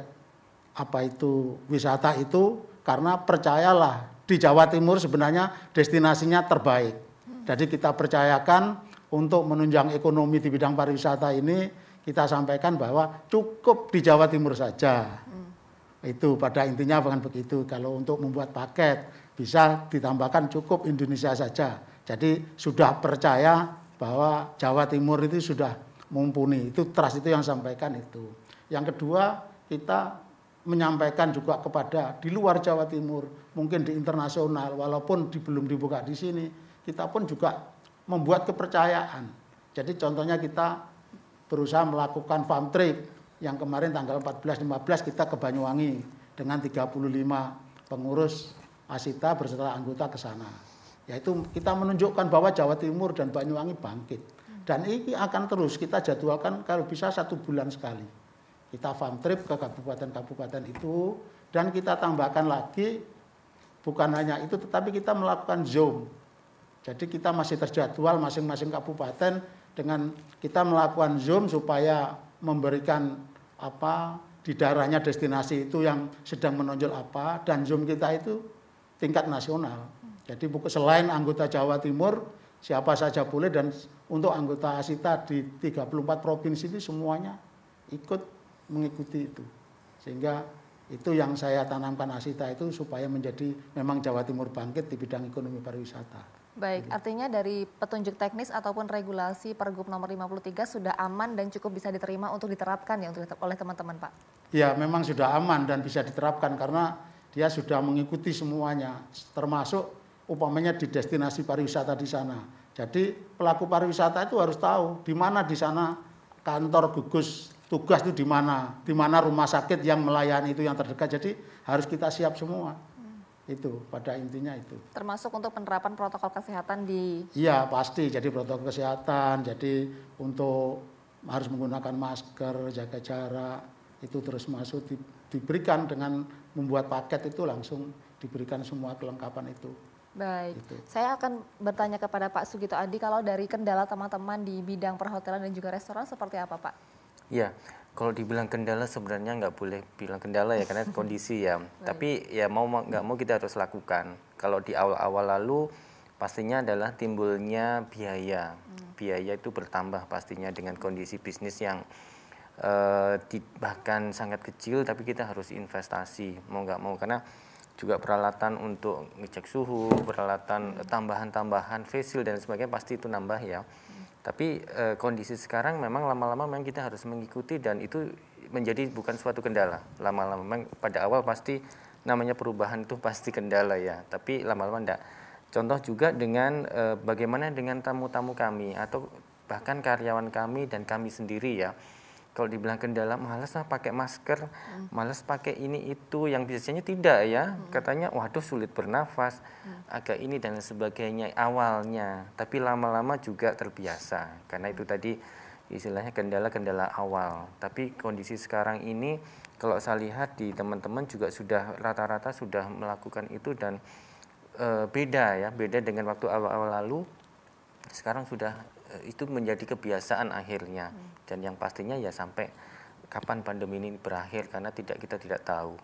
S3: apa itu wisata itu, karena percayalah di Jawa Timur sebenarnya destinasinya terbaik. Jadi kita percayakan untuk menunjang ekonomi di bidang pariwisata ini, kita sampaikan bahwa cukup di Jawa Timur saja. Itu pada intinya bukan begitu. Kalau untuk membuat paket bisa ditambahkan cukup Indonesia saja. Jadi sudah percaya bahwa Jawa Timur itu sudah mumpuni. Itu trust itu yang sampaikan itu. Yang kedua, kita menyampaikan juga kepada di luar Jawa Timur, mungkin di internasional, walaupun belum dibuka di sini, kita pun juga membuat kepercayaan. Jadi contohnya kita berusaha melakukan farm trip yang kemarin tanggal 14-15 kita ke Banyuwangi dengan 35 pengurus Asita berserta anggota ke sana. Yaitu kita menunjukkan bahwa Jawa Timur dan Banyuwangi bangkit. Dan ini akan terus kita jadwalkan kalau bisa 1 bulan sekali. Kita farm trip ke kabupaten-kabupaten itu dan kita tambahkan lagi bukan hanya itu tetapi kita melakukan Zoom. Jadi kita masih terjadwal masing-masing kabupaten dengan kita melakukan Zoom supaya memberikan apa di daerahnya destinasi itu yang sedang menonjol apa, dan Zoom kita itu tingkat nasional. Jadi selain anggota Jawa Timur siapa saja boleh, dan untuk anggota Asita di 34 provinsi itu semuanya ikut mengikuti itu, sehingga itu yang saya tanamkan Asita itu supaya menjadi memang Jawa Timur bangkit di bidang ekonomi pariwisata.
S1: Baik, artinya dari petunjuk teknis ataupun regulasi Pergub nomor 53 sudah aman dan cukup bisa diterima untuk diterapkan ya oleh teman-teman, Pak?
S3: Ya, memang sudah aman dan bisa diterapkan karena dia sudah mengikuti semuanya, termasuk umpamanya di destinasi pariwisata di sana. Jadi pelaku pariwisata itu harus tahu di mana di sana kantor gugus tugas itu di mana rumah sakit yang melayani itu yang terdekat. Jadi harus kita siap semua. Itu pada intinya itu.
S1: Termasuk untuk penerapan protokol kesehatan di.
S3: Iya pasti. Jadi protokol kesehatan. Jadi untuk harus menggunakan masker, jaga jarak itu terus masuk diberikan dengan membuat paket itu langsung diberikan semua kelengkapan itu.
S1: Baik, saya akan bertanya kepada Pak Sugito Adi kalau dari kendala teman-teman di bidang perhotelan dan juga restoran seperti apa, Pak?
S4: Ya, kalau dibilang kendala sebenarnya nggak boleh bilang kendala ya karena kondisi ya. Tapi ya mau nggak mau kita harus lakukan. Kalau di awal-awal lalu pastinya adalah timbulnya biaya. Biaya itu bertambah pastinya dengan kondisi bisnis yang bahkan sangat kecil, tapi kita harus investasi mau nggak mau karena juga peralatan untuk ngecek suhu, peralatan tambahan-tambahan facial dan sebagainya pasti itu nambah ya. Tapi kondisi sekarang memang lama-lama memang kita harus mengikuti dan itu menjadi bukan suatu kendala. Lama-lama memang pada awal pasti namanya perubahan itu pasti kendala ya, tapi lama-lama enggak. Contoh juga dengan bagaimana dengan tamu-tamu kami atau bahkan karyawan kami dan kami sendiri ya. Kalau dibilang kendala, malas lah pakai masker, malas pakai ini itu, yang biasanya tidak ya. Katanya, waduh sulit bernafas, agak ini dan sebagainya awalnya. Tapi lama-lama juga terbiasa, karena itu tadi istilahnya kendala-kendala awal. Tapi kondisi sekarang ini, kalau saya lihat di teman-teman juga sudah rata-rata sudah melakukan itu dan beda ya, beda dengan waktu awal-awal lalu. Sekarang sudah itu menjadi kebiasaan akhirnya dan yang pastinya ya sampai kapan pandemi ini berakhir karena kita tidak tahu.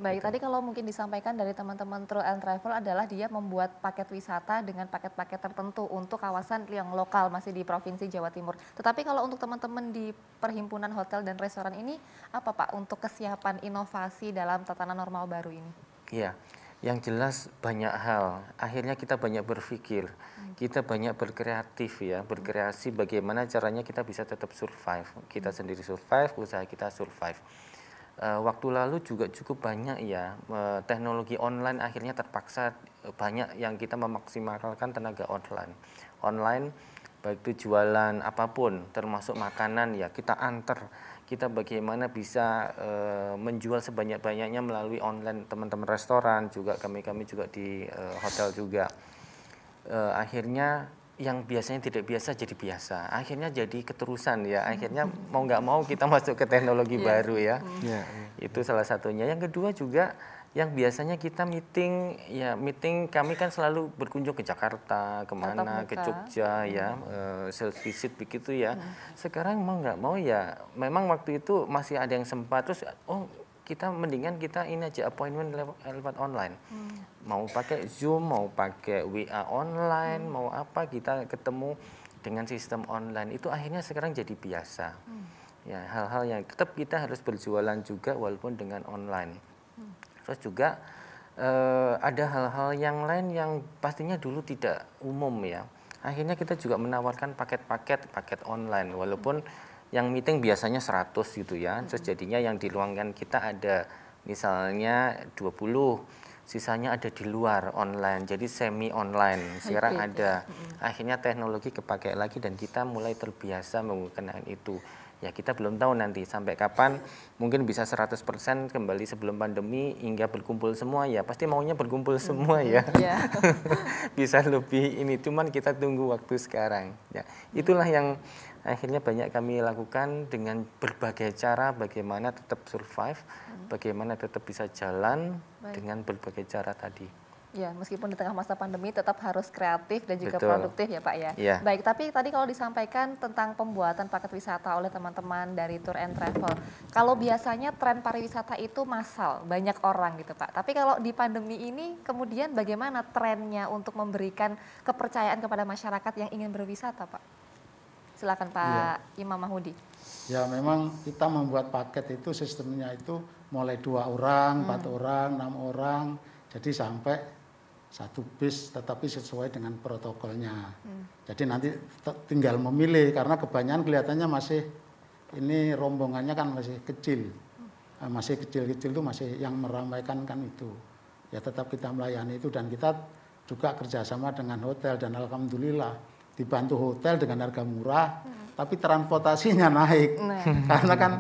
S1: Baik, tadi kalau mungkin disampaikan dari teman-teman Tour and Travel adalah dia membuat paket wisata dengan paket-paket tertentu untuk kawasan yang lokal masih di Provinsi Jawa Timur. Tetapi kalau untuk teman-teman di Perhimpunan Hotel dan Restoran ini, apa Pak untuk kesiapan inovasi dalam tatanan normal baru ini?
S4: Iya, yang jelas banyak hal. Akhirnya kita banyak berpikir, kita banyak berkreatif ya, berkreasi bagaimana caranya kita bisa tetap survive. Kita sendiri survive, usaha kita survive. Waktu lalu juga cukup banyak ya, teknologi online akhirnya terpaksa banyak yang kita memaksimalkan tenaga online. Online baik itu jualan apapun termasuk makanan ya kita antar, kita bagaimana bisa menjual sebanyak-banyaknya melalui online, teman-teman restoran juga, kami juga di hotel juga. Akhirnya yang biasanya tidak biasa jadi biasa, akhirnya jadi keterusan ya, akhirnya mau nggak mau kita masuk ke teknologi baru ya. Itu salah satunya. Yang kedua juga yang biasanya kita meeting kami kan selalu berkunjung ke Jakarta, kemana, ke Jogja ya, sales visit begitu ya. Sekarang mau nggak mau ya, memang waktu itu masih ada yang sempat, terus kita mendingan kita ini aja appointment lewat online. Mau pakai Zoom, mau pakai WA online, mau apa kita ketemu dengan sistem online. Itu akhirnya sekarang jadi biasa. Ya, hal-hal yang tetap kita harus berjualan juga walaupun dengan online. Terus juga ada hal-hal yang lain yang pastinya dulu tidak umum ya. Akhirnya kita juga menawarkan paket online walaupun yang meeting biasanya 100 gitu ya. Terus jadinya yang diluangkan kita ada misalnya 20, sisanya ada di luar online. Jadi semi online. Sekarang ada. Akhirnya teknologi kepakai lagi dan kita mulai terbiasa menggunakan itu. Ya kita belum tahu nanti sampai kapan, mungkin bisa 100% kembali sebelum pandemi hingga berkumpul semua ya, pasti maunya berkumpul semua ya. Bisa lebih ini, cuman kita tunggu waktu sekarang. Ya, itulah yang akhirnya banyak kami lakukan dengan berbagai cara bagaimana tetap survive, bagaimana tetap bisa jalan dengan berbagai cara tadi.
S1: Ya, meskipun di tengah masa pandemi tetap harus kreatif dan juga produktif ya Pak ya. Baik, tapi tadi kalau disampaikan tentang pembuatan paket wisata oleh teman-teman dari Tour and Travel, kalau biasanya tren pariwisata itu massal, banyak orang gitu Pak. Tapi kalau di pandemi ini kemudian bagaimana trennya untuk memberikan kepercayaan kepada masyarakat yang ingin berwisata Pak? Silakan Pak Imam Mahmudi.
S3: Ya memang kita membuat paket itu sistemnya itu mulai 2 orang, 4 orang, 6 orang, jadi sampai 1 bis tetapi sesuai dengan protokolnya. Jadi nanti tinggal memilih karena kebanyakan kelihatannya masih ini rombongannya kan masih kecil. Masih kecil-kecil itu masih yang meramaikan kan itu. Ya tetap kita melayani itu dan kita juga kerjasama dengan hotel dan alhamdulillah dibantu hotel dengan harga murah tapi transportasinya naik. Karena kan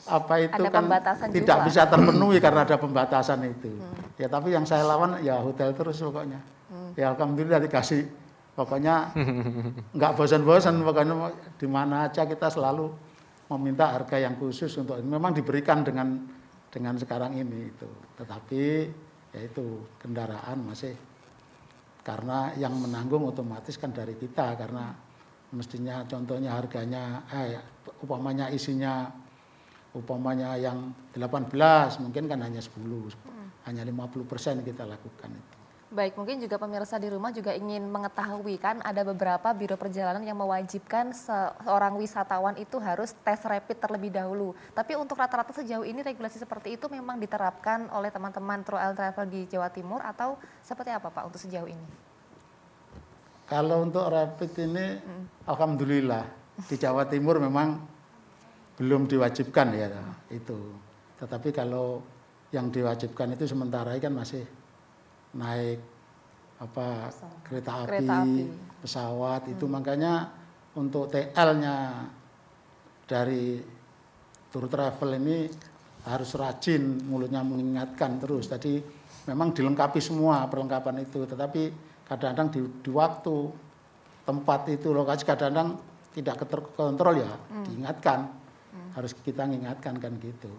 S3: apa itu kan tidak bisa terpenuhi karena ada pembatasan itu. Ya tapi yang saya lawan ya hotel terus pokoknya. Ya alhamdulillah dikasih pokoknya nggak bosan-bosan, pokoknya di mana aja kita selalu meminta harga yang khusus untuk memang diberikan dengan sekarang ini itu. Tetapi ya itu kendaraan masih karena yang menanggung otomatis kan dari kita karena mestinya contohnya harganya upamanya isinya yang 18 mungkin kan hanya 10, hanya 50% kita lakukan itu.
S1: Baik, mungkin juga pemirsa di rumah juga ingin mengetahui kan ada beberapa biro perjalanan yang mewajibkan seorang wisatawan itu harus tes rapid terlebih dahulu. Tapi untuk rata-rata sejauh ini regulasi seperti itu memang diterapkan oleh teman-teman Tour and Travel di Jawa Timur atau seperti apa Pak untuk sejauh ini?
S3: Kalau untuk rapid ini alhamdulillah di Jawa Timur memang belum diwajibkan ya itu. Tetapi kalau yang diwajibkan itu sementara ini kan masih naik kereta api, pesawat itu makanya untuk TL-nya dari Tour Travel ini harus rajin mulutnya mengingatkan terus. Tadi memang dilengkapi semua perlengkapan itu, tetapi kadang-kadang di waktu tempat itu lokasi kadang-kadang tidak terkontrol ya diingatkan. Harus kita mengingatkan kan gitu.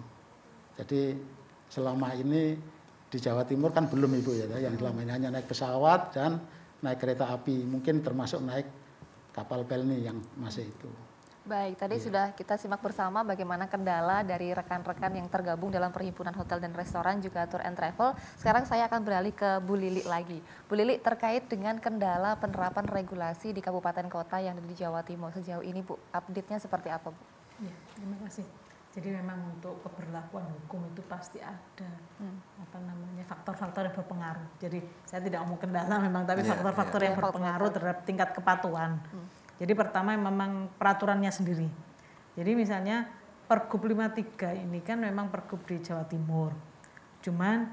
S3: Jadi selama ini di Jawa Timur kan belum Ibu ya, yang selama ini hanya naik pesawat dan naik kereta api, mungkin termasuk naik kapal pelni yang masih itu.
S1: Baik, tadi sudah kita simak bersama bagaimana kendala dari rekan-rekan yang tergabung dalam Perhimpunan Hotel dan Restoran juga Tour and Travel. Sekarang saya akan beralih ke Bu Lili lagi. Bu Lili, terkait dengan kendala penerapan regulasi di kabupaten kota yang ada di Jawa Timur sejauh ini, Bu, update-nya seperti apa, Bu?
S6: Ya, terima kasih. Jadi memang untuk keberlakuan hukum itu pasti ada faktor-faktor yang berpengaruh. Jadi saya tidak ngomong kendala memang, tapi faktor-faktor yang berpengaruh terhadap tingkat kepatuhan. Jadi pertama memang peraturannya sendiri. Jadi misalnya Pergub 53 ini kan memang pergub di Jawa Timur. Cuman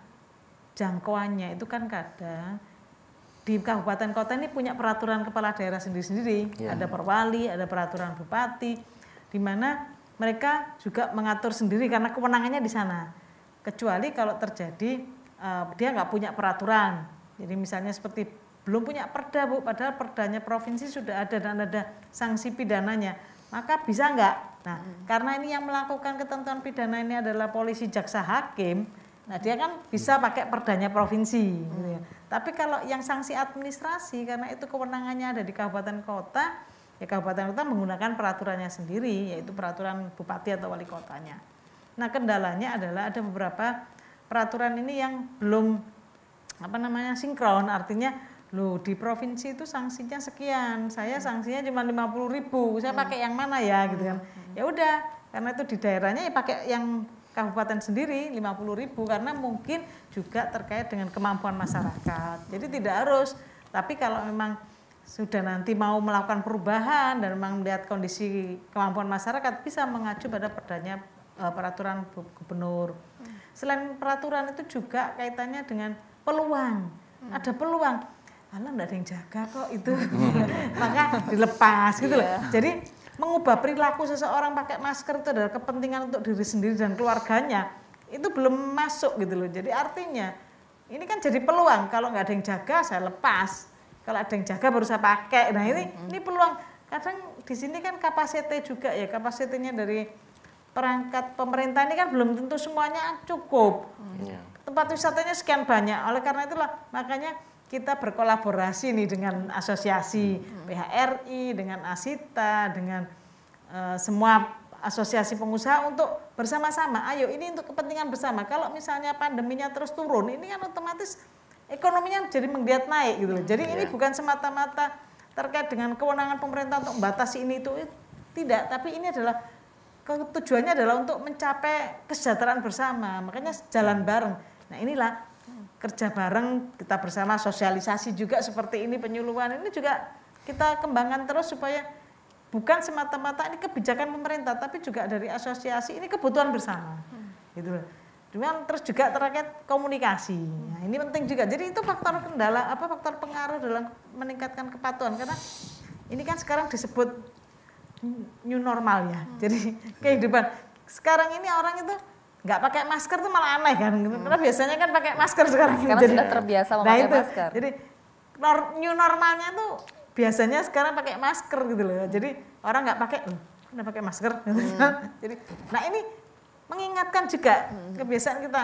S6: jangkauannya itu kan kadang di kabupaten kota ini punya peraturan kepala daerah sendiri-sendiri. Ada perwali, ada peraturan bupati, di mana mereka juga mengatur sendiri karena kewenangannya di sana. Kecuali kalau terjadi dia nggak punya peraturan. Jadi misalnya seperti belum punya perda, Bu, padahal perdanya provinsi sudah ada dan ada sanksi pidananya, maka bisa enggak? Nah, karena ini yang melakukan ketentuan pidana ini adalah polisi, jaksa, hakim, nah dia kan bisa pakai perdanya provinsi. Gitu ya. Tapi kalau yang sanksi administrasi, karena itu kewenangannya ada di kabupaten kota, ya kabupaten kota menggunakan peraturannya sendiri, yaitu peraturan bupati atau wali kotanya. Nah, kendalanya adalah ada beberapa peraturan ini yang belum sinkron, artinya loh di provinsi itu sanksinya sekian, saya sanksinya cuma 50.000, saya pakai yang mana ya gitu kan. Ya udah, karena itu di daerahnya ya pakai yang kabupaten sendiri 50.000 karena mungkin juga terkait dengan kemampuan masyarakat. Jadi tidak harus, tapi kalau memang sudah nanti mau melakukan perubahan dan memang melihat kondisi kemampuan masyarakat bisa mengacu pada perdanya peraturan gubernur. Selain peraturan itu juga kaitannya dengan peluang. Ada peluang. Alah enggak ada yang jaga kok itu. Maka dilepas gitu loh. Jadi mengubah perilaku seseorang pakai masker itu adalah kepentingan untuk diri sendiri dan keluarganya. Itu belum masuk gitu loh. Jadi artinya ini kan jadi peluang. Kalau nggak ada yang jaga saya lepas. Kalau ada yang jaga baru saya pakai. Nah ini peluang. Kadang di sini kan kapasiti juga ya. Kapasitinya dari perangkat pemerintah ini kan belum tentu semuanya cukup. Tempat wisatanya sekian banyak. Oleh karena itulah makanya kita berkolaborasi nih dengan asosiasi PHRI, dengan Asita, dengan semua asosiasi pengusaha untuk bersama-sama. Ayo ini untuk kepentingan bersama. Kalau misalnya pandeminya terus turun, ini kan otomatis ekonominya jadi menggeliat naik gitu loh. Jadi ini bukan semata-mata terkait dengan kewenangan pemerintah untuk membatasi ini itu tidak, tapi ini adalah tujuannya adalah untuk mencapai kesejahteraan bersama. Makanya jalan bareng. Nah inilah kerja bareng, kita bersama sosialisasi juga seperti ini, penyuluhan ini juga kita kembangkan terus supaya bukan semata-mata ini kebijakan pemerintah, tapi juga dari asosiasi ini kebutuhan bersama. Gitu loh. Cuman terus juga terkait komunikasi. Nah, ini penting juga. Jadi itu faktor kendala, faktor pengaruh dalam meningkatkan kepatuhan karena ini kan sekarang disebut new normal ya. Jadi kehidupan sekarang ini orang itu nggak pakai masker tuh malah aneh kan, karena biasanya kan pakai masker sekarang.
S1: Karena
S6: jadi,
S1: sudah terbiasa memakai masker.
S6: Jadi new normalnya tuh biasanya sekarang pakai masker gitu loh. Jadi orang nggak pakai, udah pakai masker. Jadi, nah ini mengingatkan juga kebiasaan kita.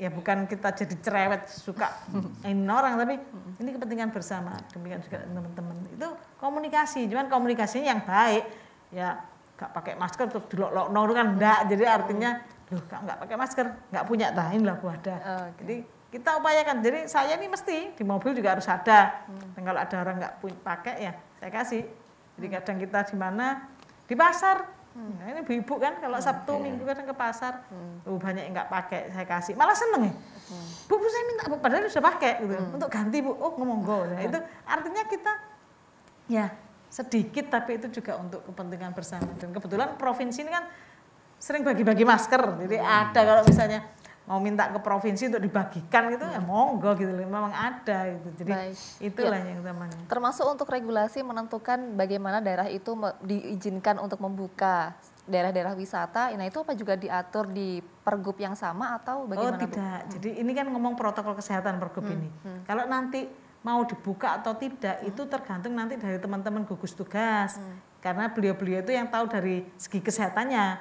S6: Ya bukan kita jadi cerewet suka ini orang, tapi ini kepentingan bersama. Demikian juga teman-teman. Itu komunikasi, cuman komunikasinya yang baik. Ya nggak pakai masker terus dilok-lokno kan enggak. Jadi artinya loh nggak pakai masker, nggak punya, inilah wadah. Jadi kita upayakan. Jadi saya ini mesti di mobil juga harus ada. Dan kalau ada orang nggak pakai ya saya kasih. Jadi kadang kita di mana di pasar. Nah, ini ibu kan kalau Sabtu Minggu kadang ke pasar, banyak yang nggak pakai saya kasih. Malah seneng ya. Bu saya minta, padahal sudah pakai gitu. Untuk ganti Bu, monggo. Nah itu artinya kita ya sedikit tapi itu juga untuk kepentingan bersama. Dan kebetulan provinsi ini kan sering bagi-bagi masker, jadi ada kalau misalnya mau minta ke provinsi untuk dibagikan gitu ya monggo gitu, memang ada gitu. Jadi itulah yang namanya.
S1: Termasuk untuk regulasi menentukan bagaimana daerah itu diizinkan untuk membuka daerah-daerah wisata, nah itu apa juga diatur di pergub yang sama atau bagaimana?
S6: Oh tidak, jadi ini kan ngomong protokol kesehatan pergub ini. Kalau nanti mau dibuka atau tidak itu tergantung nanti dari teman-teman gugus tugas, karena beliau-beliau itu yang tahu dari segi kesehatannya.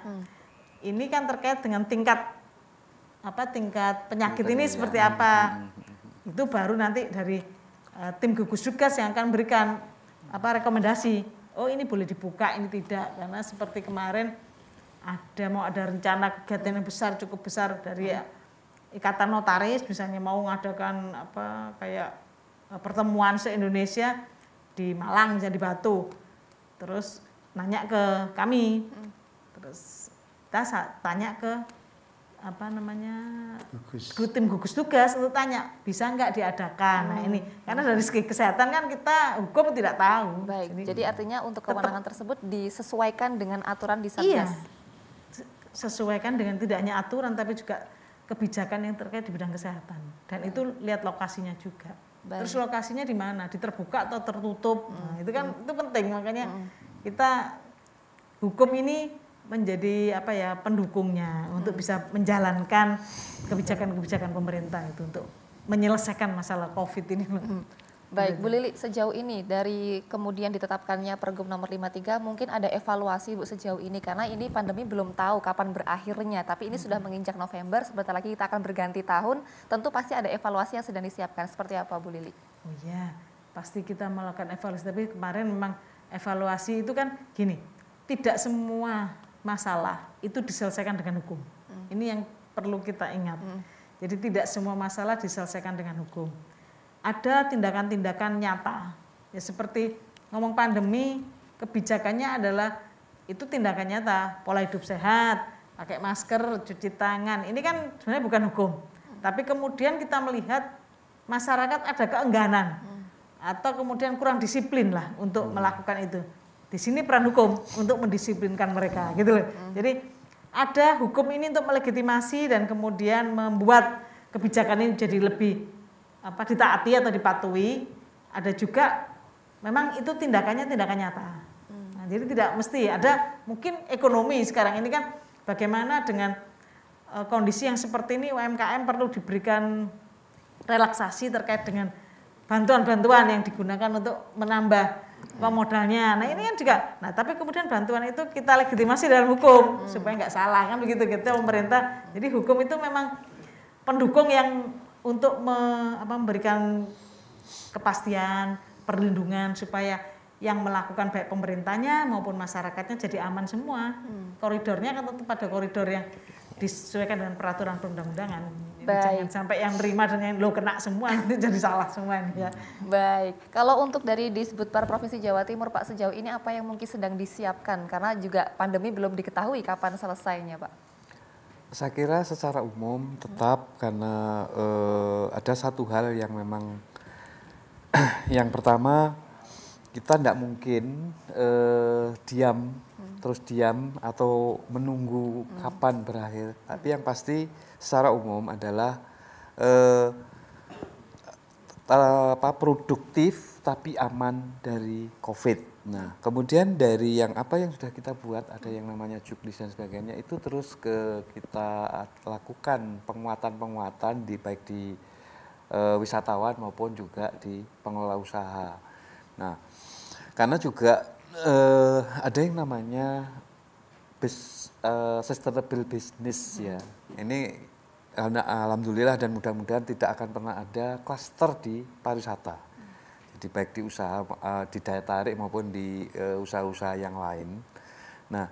S6: Ini kan terkait dengan tingkat penyakit ini seperti apa. Itu baru nanti dari tim gugus tugas yang akan berikan rekomendasi. oh ini boleh dibuka, ini tidak. Karena seperti kemarin mau ada rencana kegiatan yang besar, cukup besar dari Ikatan Notaris, misalnya mau mengadakan kayak pertemuan se-Indonesia di Malang, misalnya di Batu. Terus nanya ke kami, terus kita tanya ke tim gugus tugas untuk tanya bisa nggak diadakan. Nah ini karena dari segi kesehatan kan kita hukum tidak tahu.
S1: Baik, jadi artinya untuk kewenangan tersebut disesuaikan dengan aturan di Satgas. Iya,
S6: sesuaikan dengan tidak hanya aturan tapi juga kebijakan yang terkait di bidang kesehatan. Dan itu lihat lokasinya juga. Baik. Terus lokasinya di mana? Terbuka atau tertutup? Nah, itu kan itu penting, makanya kita hukum ini menjadi pendukungnya untuk bisa menjalankan kebijakan-kebijakan pemerintah itu untuk menyelesaikan masalah COVID ini.
S1: Baik, Bu Lili, sejauh ini dari kemudian ditetapkannya Pergub nomor 53 mungkin ada evaluasi Bu sejauh ini karena ini pandemi belum tahu kapan berakhirnya, tapi ini sudah menginjak November, sebentar lagi kita akan berganti tahun, tentu pasti ada evaluasi yang sedang disiapkan. Seperti apa Bu Lili?
S6: Oh iya, pasti kita melakukan evaluasi, tapi kemarin memang evaluasi itu kan gini, tidak semua masalah itu diselesaikan dengan hukum. Ini yang perlu kita ingat. Jadi tidak semua masalah diselesaikan dengan hukum. Ada tindakan-tindakan nyata, ya seperti ngomong pandemi, kebijakannya adalah itu tindakan nyata, pola hidup sehat, pakai masker, cuci tangan, ini kan sebenarnya bukan hukum. Tapi kemudian kita melihat masyarakat ada keengganan, atau kemudian kurang disiplin lah untuk melakukan itu. Di sini peran hukum untuk mendisiplinkan mereka, gitu loh. Jadi ada hukum ini untuk melegitimasi dan kemudian membuat kebijakan ini jadi lebih ditaati atau dipatuhi. Ada juga memang itu tindakan nyata. Nah, jadi tidak mesti ada mungkin ekonomi sekarang ini kan bagaimana dengan kondisi yang seperti ini UMKM perlu diberikan relaksasi terkait dengan bantuan-bantuan yang digunakan untuk menambah modalnya. Nah ini kan juga, tapi kemudian bantuan itu kita legitimasi dalam hukum supaya nggak salah kan begitu kita pemerintah. Jadi hukum itu memang pendukung yang untuk memberikan kepastian, perlindungan supaya yang melakukan baik pemerintahnya maupun masyarakatnya jadi aman semua. Koridornya kan tetap pada koridor yang disesuaikan dengan peraturan perundang-undangan. Jangan sampai yang terima dan yang kena semua nanti jadi salah semua ini ya.
S1: Baik, kalau untuk dari Disbudpar Provinsi Jawa Timur Pak, sejauh ini apa yang mungkin sedang disiapkan karena juga pandemi belum diketahui kapan selesainya Pak?
S5: Saya kira secara umum tetap karena ada satu hal yang memang yang pertama kita tidak mungkin diam atau menunggu kapan berakhir. Tapi yang pasti secara umum adalah produktif tapi aman dari COVID. Nah, kemudian dari yang sudah kita buat, ada yang namanya juknis dan sebagainya, itu terus kita lakukan penguatan baik di wisatawan maupun juga di pengelola usaha. Nah, karena juga ada yang namanya sustainable business ya. Ini alhamdulillah dan mudah-mudahan tidak akan pernah ada klaster di pariwisata. Baik di usaha di daya tarik maupun di usaha-usaha yang lain. Nah,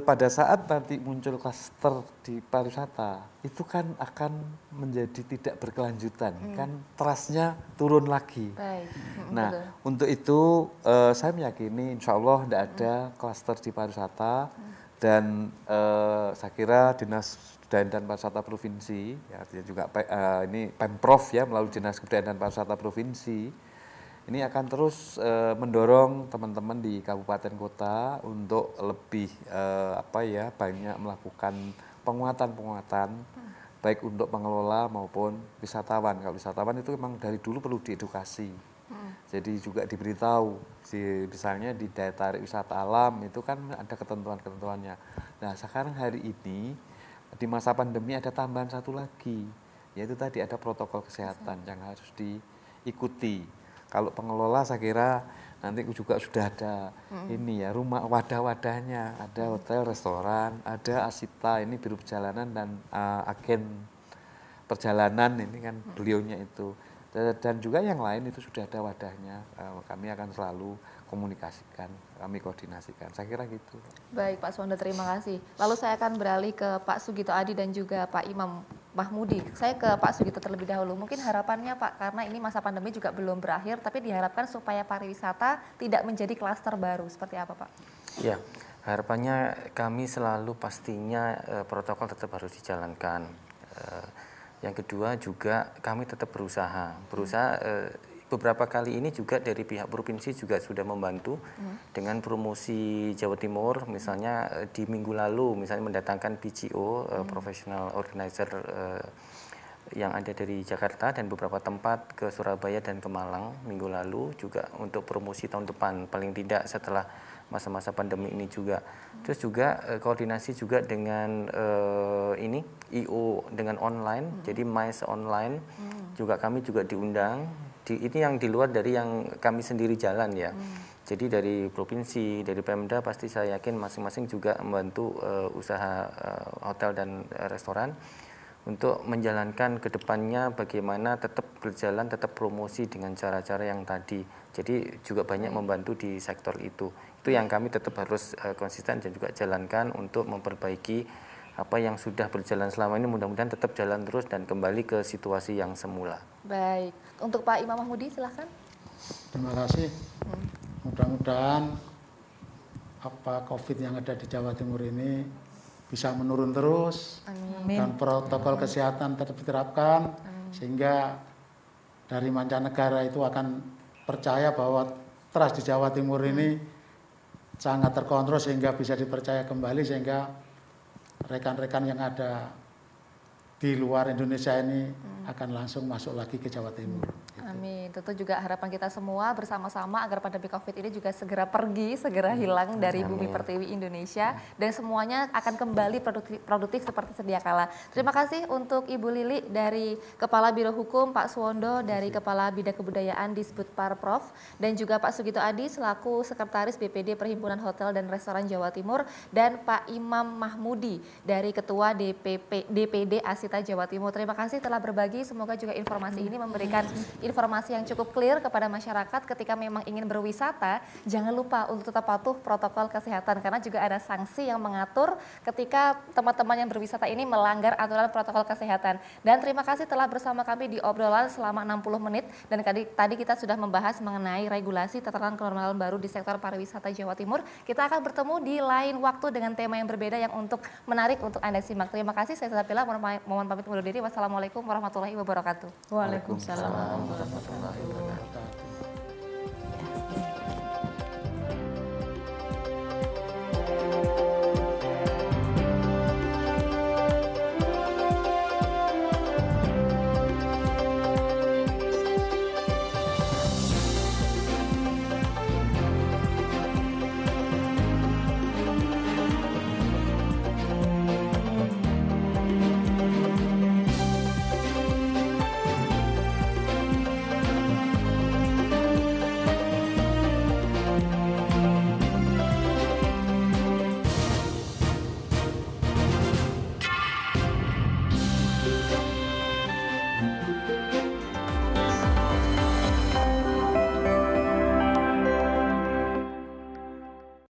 S5: pada saat nanti muncul klaster di pariwisata, itu kan akan menjadi tidak berkelanjutan, kan trust-nya turun lagi.
S1: Baik.
S5: Nah, untuk itu saya meyakini insya Allah tidak ada klaster di pariwisata dan saya kira Dinas Kebudayaan dan Pariwisata Provinsi, ya, artinya juga ini Pemprov ya melalui Dinas Kebudayaan dan Pariwisata Provinsi, ini akan terus mendorong teman-teman di kabupaten kota untuk lebih banyak melakukan penguatan baik untuk pengelola maupun wisatawan. Kalau wisatawan itu memang dari dulu perlu diedukasi. Jadi juga diberitahu, misalnya di daya tarik wisata alam itu kan ada ketentuan-ketentuannya. Nah sekarang hari ini di masa pandemi ada tambahan satu lagi, yaitu tadi ada protokol kesehatan yang harus diikuti. Kalau pengelola saya kira nanti juga sudah ada ini ya rumah wadah-wadahnya, ada hotel, restoran, ada asita ini biro perjalanan dan agen perjalanan ini kan beliaunya itu. Dan juga yang lain itu sudah ada wadahnya. Kami akan selalu komunikasikan, kami koordinasikan. Saya kira gitu.
S1: Baik Pak Suwondo, terima kasih. Lalu saya akan beralih ke Pak Sugito Adi dan juga Pak Imam Mahmudi. Saya ke Pak Sugito terlebih dahulu. Mungkin harapannya Pak, karena ini masa pandemi juga belum berakhir, tapi diharapkan supaya pariwisata tidak menjadi klaster baru. Seperti apa Pak?
S4: Ya, harapannya kami selalu pastinya protokol tetap harus dijalankan. Yang kedua juga kami tetap berusaha. Beberapa kali ini juga dari pihak provinsi juga sudah membantu dengan promosi Jawa Timur, misalnya di minggu lalu misalnya mendatangkan PGO, professional organizer yang ada dari Jakarta dan beberapa tempat ke Surabaya dan ke Malang minggu lalu juga untuk promosi tahun depan paling tidak setelah masa-masa pandemi ini juga. Terus juga koordinasi juga dengan IO dengan online, jadi MICE online juga kami juga diundang. Ini yang di luar dari yang kami sendiri jalan ya. Jadi dari provinsi, dari Pemda pasti saya yakin masing-masing juga membantu usaha hotel dan restoran untuk menjalankan ke depannya bagaimana tetap berjalan, tetap promosi dengan cara-cara yang tadi. Jadi juga banyak membantu di sektor itu. Itu yang kami tetap harus konsisten dan juga jalankan untuk memperbaiki apa yang sudah berjalan selama ini, mudah-mudahan tetap jalan terus dan kembali ke situasi yang semula.
S1: Baik, untuk Pak Imam Mahmudi silahkan.
S3: Terima kasih. Mudah-mudahan COVID yang ada di Jawa Timur ini bisa menurun terus.
S1: Amin.
S3: Dan protokol kesehatan tetap diterapkan sehingga dari mancanegara itu akan percaya bahwa trust di Jawa Timur ini sangat terkontrol sehingga bisa dipercaya kembali, sehingga rekan-rekan yang ada di luar Indonesia ini akan langsung masuk lagi ke Jawa Timur.
S1: Amin. Tentu juga harapan kita semua bersama-sama agar pandemi COVID ini juga segera pergi, segera hilang dari bumi pertiwi Indonesia dan semuanya akan kembali produktif seperti sedia kala. Terima kasih untuk Ibu Lili dari Kepala Biro Hukum, Pak Suwondo dari Kepala Bidang Kebudayaan Disbudparprov, dan juga Pak Sugito Adi selaku Sekretaris BPD Perhimpunan Hotel dan Restoran Jawa Timur, dan Pak Imam Mahmudi dari Ketua DPD Asita Jawa Timur. Terima kasih telah berbagi. Semoga juga informasi ini memberikan informasi yang cukup clear kepada masyarakat ketika memang ingin berwisata. Jangan lupa untuk tetap patuh protokol kesehatan karena juga ada sanksi yang mengatur ketika teman-teman yang berwisata ini melanggar aturan protokol kesehatan. Dan terima kasih telah bersama kami di obrolan selama 60 menit dan tadi kita sudah membahas mengenai regulasi tatanan kenormalan baru di sektor pariwisata Jawa Timur. Kita akan bertemu di lain waktu dengan tema yang berbeda yang menarik untuk Anda simak. Terima kasih, saya Sapila, mohon pamit undur diri. Wassalamualaikum warahmatullahi wabarakatuh.
S6: Waalaikumsalam.